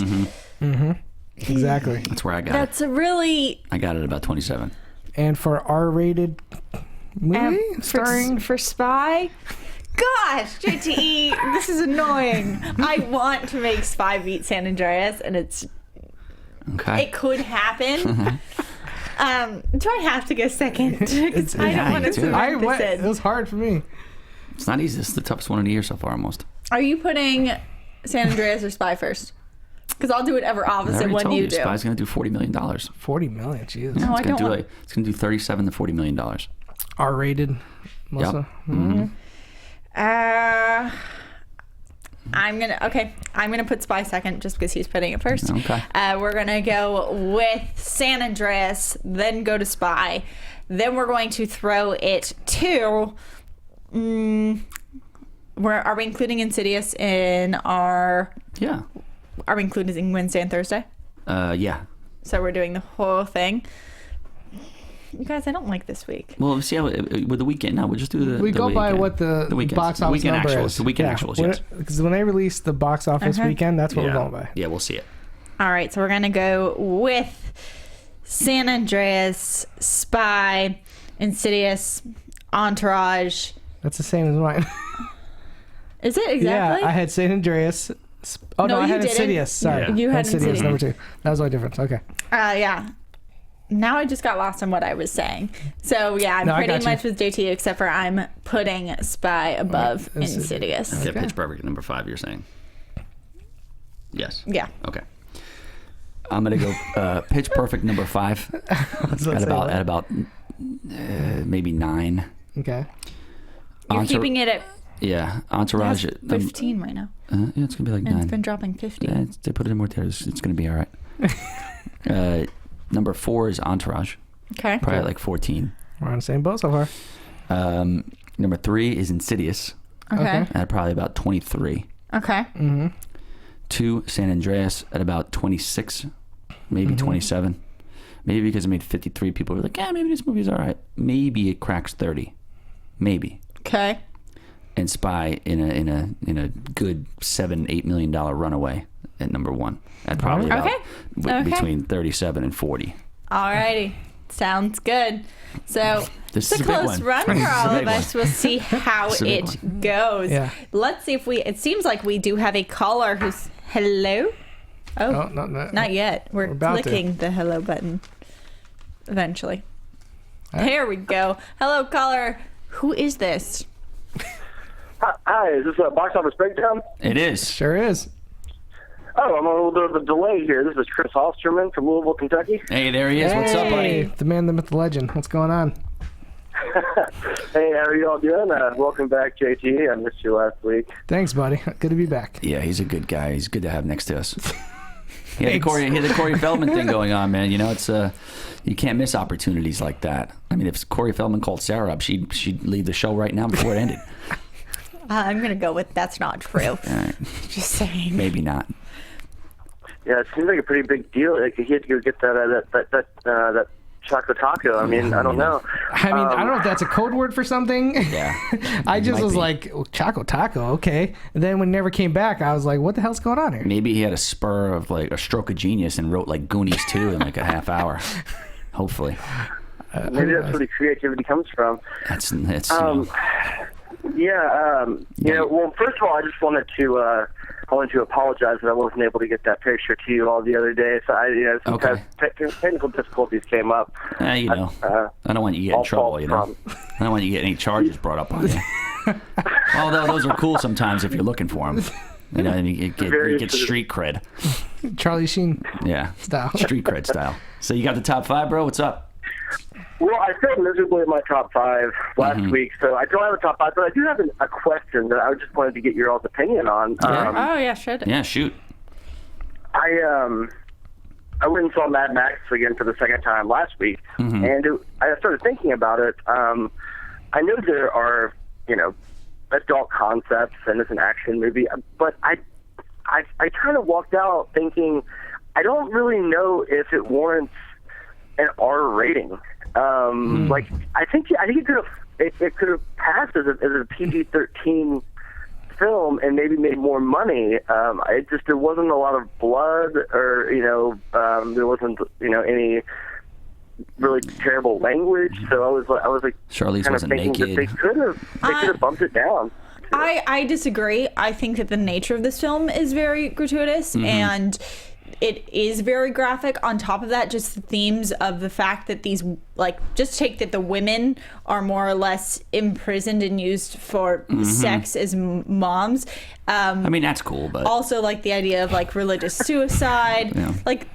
Exactly. That's where I got That's a really. it. I got it about 27. And for R-rated movie starring for Spy. Gosh, JTE, this is annoying. I want to make Spy beat San Andreas, and it could happen. Do I have to go second? 'Cause I don't want to cement this in. It was hard for me. It's not easy. It's the toughest one of the year so far, almost. Are you putting San Andreas or Spy first? Because I'll do whatever opposite one you do. Spy's going to do $40 million. $40 million, Jesus. No, I don't want. It's going to do $37 to $40 million. R-rated, Melissa. Yep. I'm gonna put Spy second just because he's putting it first. Okay. We're gonna go with San Andreas, then go to Spy, then we're going to throw it to. Are we including Insidious in our? Yeah. Are we including Wednesday and Thursday? Yeah. So we're doing the whole thing. You guys, I don't like this week. Well, see how with the weekend. No, we'll just do the. We the go by weekend. what the weekends. box office weekend number actuals. is. The weekend actuals, yes. Because when they release the box office weekend, that's what we're going by. Yeah, we'll see it. All right, so we're gonna go with San Andreas, Spy, Insidious, Entourage. That's the same as mine. Is it exactly? Yeah, I had San Andreas. Oh, No, no, I you had didn't. Insidious. Sorry. Yeah. You had Insidious Insidious. number 2. That was the only difference. Okay. Yeah. Now I just got lost on what I was saying. So yeah, I'm No, I pretty got you. much with JT, except for I'm putting Spy above Insidious. Yeah, Pitch Perfect number 5. You're saying? Yes. Yeah. Okay. I'm gonna go Pitch Perfect number 5 at about maybe 9. Okay. You're keeping it at Yeah, Entourage. 15 right now. Yeah, it's gonna be like And 9. it's been dropping 50. Yeah, they put it in more theaters. It's gonna be all right. Number 4 is Entourage. Okay. Probably like 14. We're on the same boat so far. Number 3 is Insidious. Okay. At probably about 23. Okay. 2, San Andreas at about 26, maybe 27. Maybe because it made 53, people were like, yeah, maybe this movie's all right. Maybe it cracks 30. Maybe. Okay. And Spy in a good $7-8 million runaway at number 1. At probably about between 37 and 40. Alrighty. Sounds good. So This it's is a a big close one. run for This is a all of big us. one. We'll see how This is a big it goes. Yeah. Let's see if it seems like we do have a caller who's hello. Oh, Not yet. We're about to. clicking the hello button. Eventually. There we go. Hello, caller. Who is this? Hi, is this a box office breakdown? It is. Sure is. Oh, I'm on a little bit of a delay here. This is Chris Hosterman from Louisville, Kentucky. Hey, there he is. What's up, buddy? The man, the myth, the legend. What's going on? Hey, how are you all doing? Welcome back, JT. I missed you last week. Thanks, buddy. Good to be back. Yeah, he's a good guy. He's good to have next to us. He had Thanks. the Corey Feldman thing going on, man. You know, it's you can't miss opportunities like that. I mean, if Corey Feldman called Sarah up, she'd leave the show right now before it ended. I'm going to go with that's not true. All right. Just saying. Maybe not. Yeah, it seems like a pretty big deal. Like, he had to go get that chocolate taco. I mean, I don't know. I mean, I don't know if that's a code word for something. Yeah. I just Might was be. like, oh, Choco Taco, okay. And then when it never came back, I was like, what the hell's going on here? Maybe he had a spur of like a stroke of genius and wrote like Goonies 2 in like a half hour. Hopefully. Maybe that's where the creativity comes from. That's you know, Well, first of all, I just wanted to apologize that I wasn't able to get that picture to you all the other day. So some Okay. technical difficulties came up. you know, I don't want you to get in all trouble, fault you know. I don't want you to get any charges brought up on you. Although those are cool sometimes if you're looking for them. You know, and you get street cred. Charlie Sheen Yeah. style. Street cred style. So you got the top 5, bro? What's up? Well, I failed miserably in my top 5 last week, so I don't have a top 5, but I do have a question that I just wanted to get your all's opinion on. Oh, yeah, sure. Yeah, shoot. I went and saw Mad Max again for the second time last week, and I started thinking about it. I know there are, adult concepts and it's an action movie. But I kind of walked out thinking, I don't really know if it warrants an R rating. Like I think it could have passed as a PG-13 film and maybe made more money. There wasn't a lot of blood, or there wasn't any really terrible language. So I was like Charlize kind of wasn't thinking naked. that they could have bumped it down. I disagree. I think that the nature of this film is very gratuitous and it is very graphic. On top of that, just the themes of the fact that these, just take that the women are more or less imprisoned and used for sex as moms. I mean, that's cool, but also the idea of religious suicide.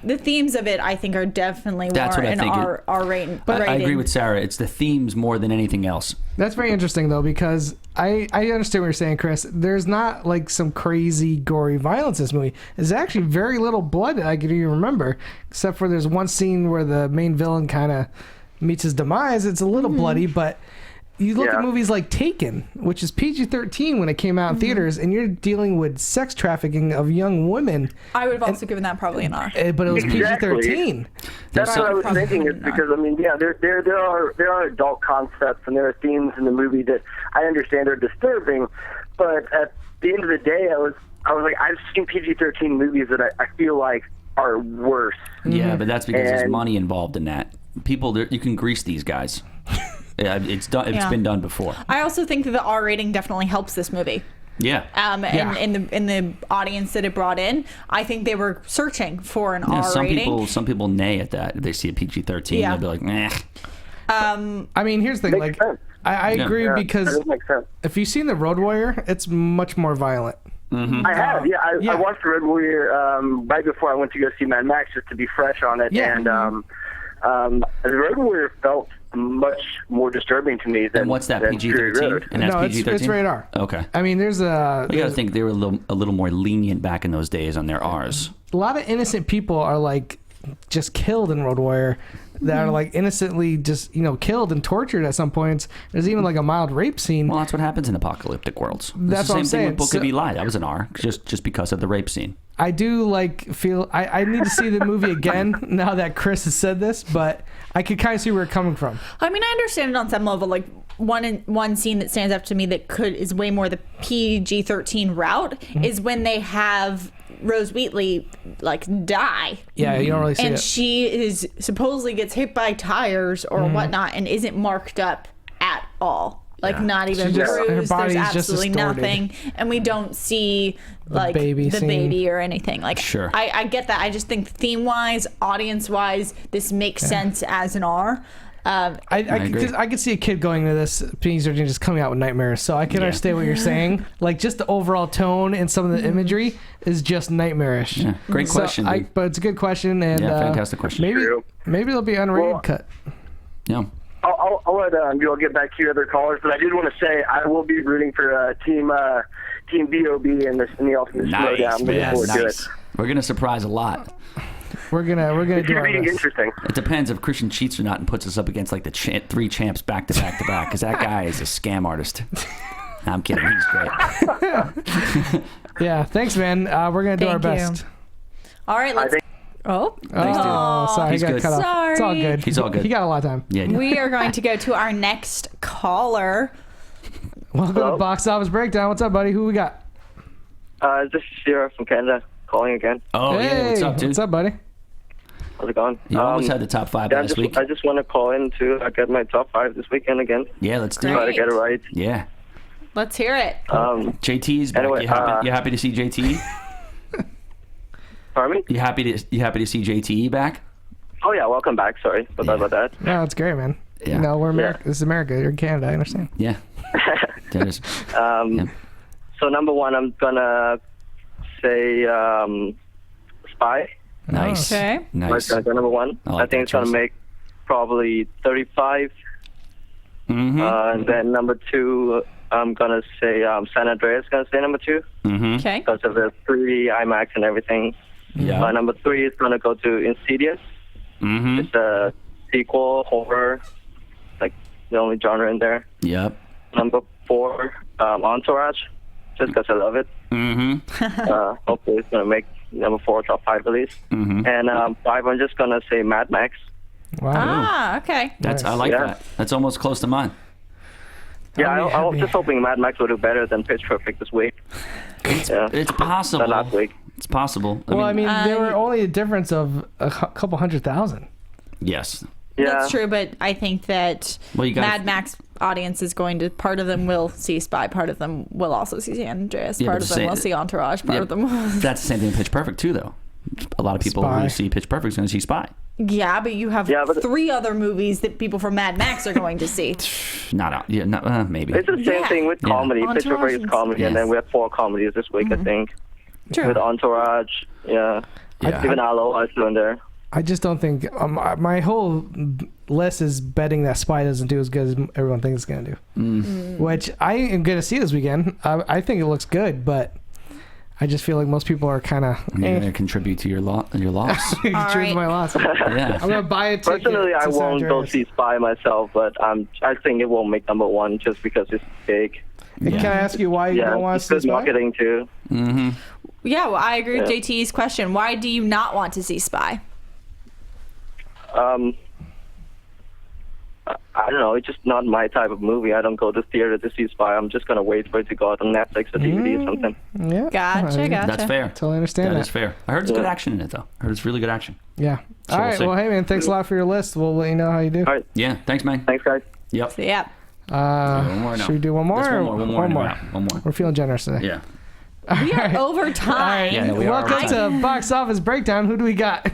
The themes of it, I think, are definitely more an R rating. But I agree with Sarah. It's the themes more than anything else. That's very interesting, though, because I understand what you're saying, Chris. There's not some crazy gory violence in this movie. There's actually very little blood that I can even remember, except for there's one scene where the main villain kind of meets his demise. It's a little bloody, but you look at movies like Taken, which is PG-13 when it came out in theaters, and you're dealing with sex trafficking of young women. I would have also given that probably an R. But it was PG-13. That's what I was thinking. Is because there are adult concepts and there are themes in the movie that I understand are disturbing, but at the end of the day, I was like, I've seen PG-13 movies that I feel like are worse. Yeah, but that's because there's money involved in that. People, you can grease these guys. It's done. It's been done before. I also think that the R rating definitely helps this movie. Yeah. In the audience that it brought in, I think they were searching for an R rating. Some people neigh at that. They see a PG-13, they'll be like, meh. I mean, here's the thing. I agree because if you've seen The Road Warrior, it's much more violent. I have, I watched The Road Warrior right before I went to go see Mad Max just to be fresh on it, and The Road Warrior felt much more disturbing to me than. And what's that, PG-13? And that's PG-13? It's rated R. Okay. I mean, you got to think they were a little more lenient back in those days on their R's. A lot of innocent people are just killed in Road Warrior. That are innocently just killed and tortured at some points. There's even a mild rape scene. Well, that's what happens in apocalyptic worlds. That's the what I'm same thing with Book of Eli. That was an R, just because of the rape scene. I do feel I need to see the movie again now that Chris has said this, but I could kind of see where it's coming from. I mean, I understand it on some level. One scene that stands out to me that is way more the PG-13 route is when they have Rose Wheatley die. Yeah, you don't really see it. And she supposedly gets hit by tires or whatnot and isn't marked up at all. Not even bruised. There's absolutely nothing, and we don't see the baby or anything. Sure. I get that. I just think theme-wise, audience-wise, this makes sense as an R. I could see a kid going to this PG-13 just coming out with nightmares, so I can understand what you're saying. Just the overall tone and some of the imagery is just nightmarish. Yeah. Great question. But it's a good question, and fantastic question. Maybe there'll be an unrated cut. Yeah. I'll let you all get back to your other callers, but I did want to say I will be rooting for Team BOB in the Ultimate Showdown. Looking forward to it. We're gonna surprise a lot. We're gonna do our best. Interesting. It depends if Christian cheats or not and puts us up against the three champs back to back to back, because that guy is a scam artist. I'm kidding. He's great. Yeah. Thanks, man. We're gonna do our best. All right. Let's. Sorry, He's he got good. cut off. Sorry. It's all good. He's all good. He got a lot of time. Yeah. We are going to go to our next caller. Welcome to the Box Office Breakdown. What's up, buddy? Who we got? This is Sierra from Canada calling again. Oh, hey, yeah. What's up, dude? What's up, buddy? How's it going? You almost had the top 5 last week. I just want to call in to get my top 5 this weekend again. Yeah, let's do Try it. to get it right. Yeah. Let's hear it. JT's back. Anyway, you happy to see JT? Pardon me? You happy to see JT back? Oh yeah, welcome back. Sorry about that. No, it's great, man. Yeah. We're America. This is America. You're in Canada. I understand. Yeah. That is. So number 1, I'm gonna say Spy. Nice. Okay. Nice. That's number 1. I like I think it's that gonna choice. make probably 35. Mm-hmm. And then number 2, I'm gonna say San Andreas. Gonna say number 2 Mm-hmm. Okay. because of the 3D IMAX and everything. Yeah. Number 3 is gonna go to Insidious. Mm-hmm. It's a sequel horror, the only genre in there. Yep. Number 4, Entourage, just because I love it. Hopefully it's going to make number 4 top 5 release. And 5, I'm just going to say Mad Max. Wow. Ah, okay. That's I like that. That's almost close to mine. Yeah, I was just hoping Mad Max will do better than Pitch Perfect this week. It's possible. Than last week. It's possible. I mean, there were only a difference of a couple 100,000. Yes. Yeah. That's true, but I think that Mad Max audience is going to, part of them will see Spy, part of them will also see San Andreas, part of them will see Entourage, part of them will... That's the same thing with Pitch Perfect, too, though. A lot of people who see Pitch Perfect are going to see Spy. Yeah, but you have 3 other movies that people from Mad Max are going to see. Maybe. It's the same thing with comedy. Entourage Pitch Perfect is comedy, and then we have 4 comedies this week, I think. True. With Entourage, even Aloha is still in there. I just don't think my whole list is betting that Spy doesn't do as good as everyone thinks it's gonna do. Which I am gonna see this weekend. I think it looks good, but I just feel like most people are kind of. You're gonna contribute to your loss. Contribute to my loss. Yeah. I'm gonna buy a ticket. Personally, I to San won't go Andreas. see Spy myself, but I think it won't make number 1 just because it's big. And can I ask you why you don't want to see good Spy? marketing too. Yeah, well, I agree with JT's question. Why do you not want to see Spy? I don't know. It's just not my type of movie. I don't go to theater to see Spy. I'm just gonna wait for it to go out on Netflix or DVD or something. Yeah. Gotcha. That's fair. Totally understand That is fair. I heard it's good action in it, though. I heard it's really good action. Yeah. So All we'll right. see. Well, hey man, thanks a lot for your list. We'll let you know how you do. All right. Yeah. Thanks, man. Thanks, guys. Yep. Yeah. One more now. Should we do one more? Just or one more. One more. We're feeling generous today. Yeah. We are over time. Yeah, we are. Welcome to Box Office Breakdown. Who do we got?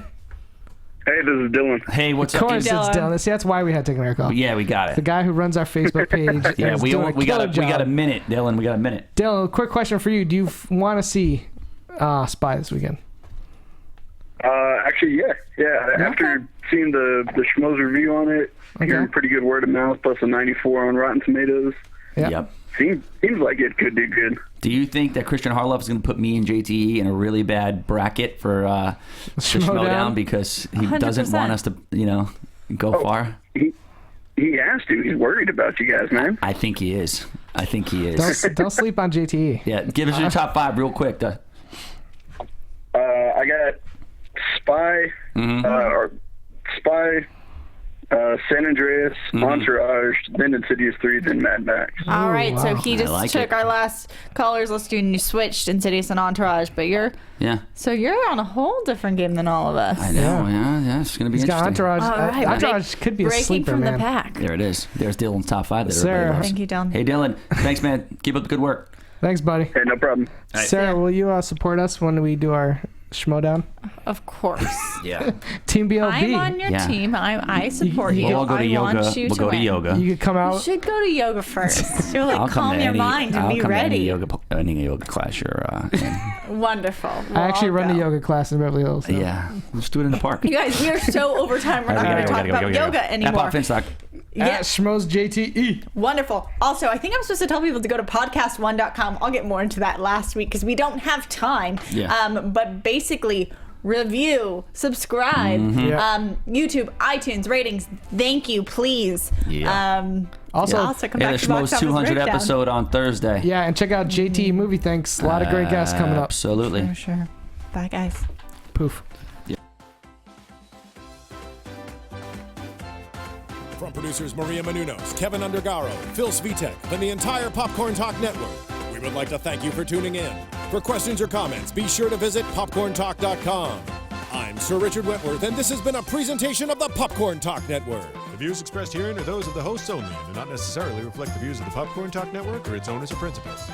Hey, this is Dylan. Hey, what's Of up? course, dude? it's Dylan. See, that's why we had to take America off. Yeah, we got The it. guy who runs our Facebook page. Yeah, is we doing a got killer a job. minute, Dylan. We got a minute. Dylan, quick question for you. Do you want to see Spy this weekend? Actually, yeah. After seeing the Schmoes review on it, hearing pretty good word of mouth, plus a 94 on Rotten Tomatoes. Yep. Seems like it could do good. Do you think that Christian Harloff is going to put me and JTE in a really bad bracket for the Schmodown because he doesn't 100%. want us to, go far? He has to. He's worried about you guys, man. I think he is. Don't sleep on JTE. Yeah, give us your top 5 real quick. I got Spy, or Spy, San Andreas, Entourage, then Insidious 3, then Mad Max. All right, so wow. he I just like took it. our last caller's list and you switched Insidious and Entourage, but you're on a whole different game than all of us. I know. Yeah, it's going to be He's got interesting. Entourage. All right, Entourage could be a breaking sleeper, from man. the pack. There it is. There's Dylan's top 5. That Sarah. everybody loves. Thank you, Dylan. Hey, Dylan. Thanks, man. Keep up the good work. Thanks, buddy. Hey, no problem. Sarah, will you support us when we do our Schmodown? Of course. Yeah. Team BLB. I'm on your team. I support you. We'll all go to I yoga. want you We'll to go to win. yoga. You could come You out. should go to yoga first. You'll I'll come calm to your any, mind and I'll be come ready. To any yoga class you're in. Wonderful. We'll I actually all run go. a yoga class in Beverly Hills. So. Yeah. Let's do it in the park. You guys, we are so over time. We're not going to talk about yoga anymore. Finstock. At Schmoes JTE. Wonderful. Also, I think I'm supposed to tell people to go to podcast1.com. I'll get more into that last week because we don't have time. Yeah. But basically, review, subscribe, YouTube, iTunes, ratings. Thank you, please. Yeah. Also, come Yeah, back the to Box Schmoes Office 200 Breakdown. episode on Thursday. yeah, and check out JTE Movie Thanks. A lot of great guests coming up. Absolutely. For sure. Bye, guys. Poof. From producers Maria Menounos, Kevin Undergaro, Phil Svitek, and the entire Popcorn Talk Network, we would like to thank you for tuning in. For questions or comments, be sure to visit popcorntalk.com. I'm Sir Richard Wentworth, and this has been a presentation of the Popcorn Talk Network. The views expressed herein are those of the hosts only and do not necessarily reflect the views of the Popcorn Talk Network or its owners or principals.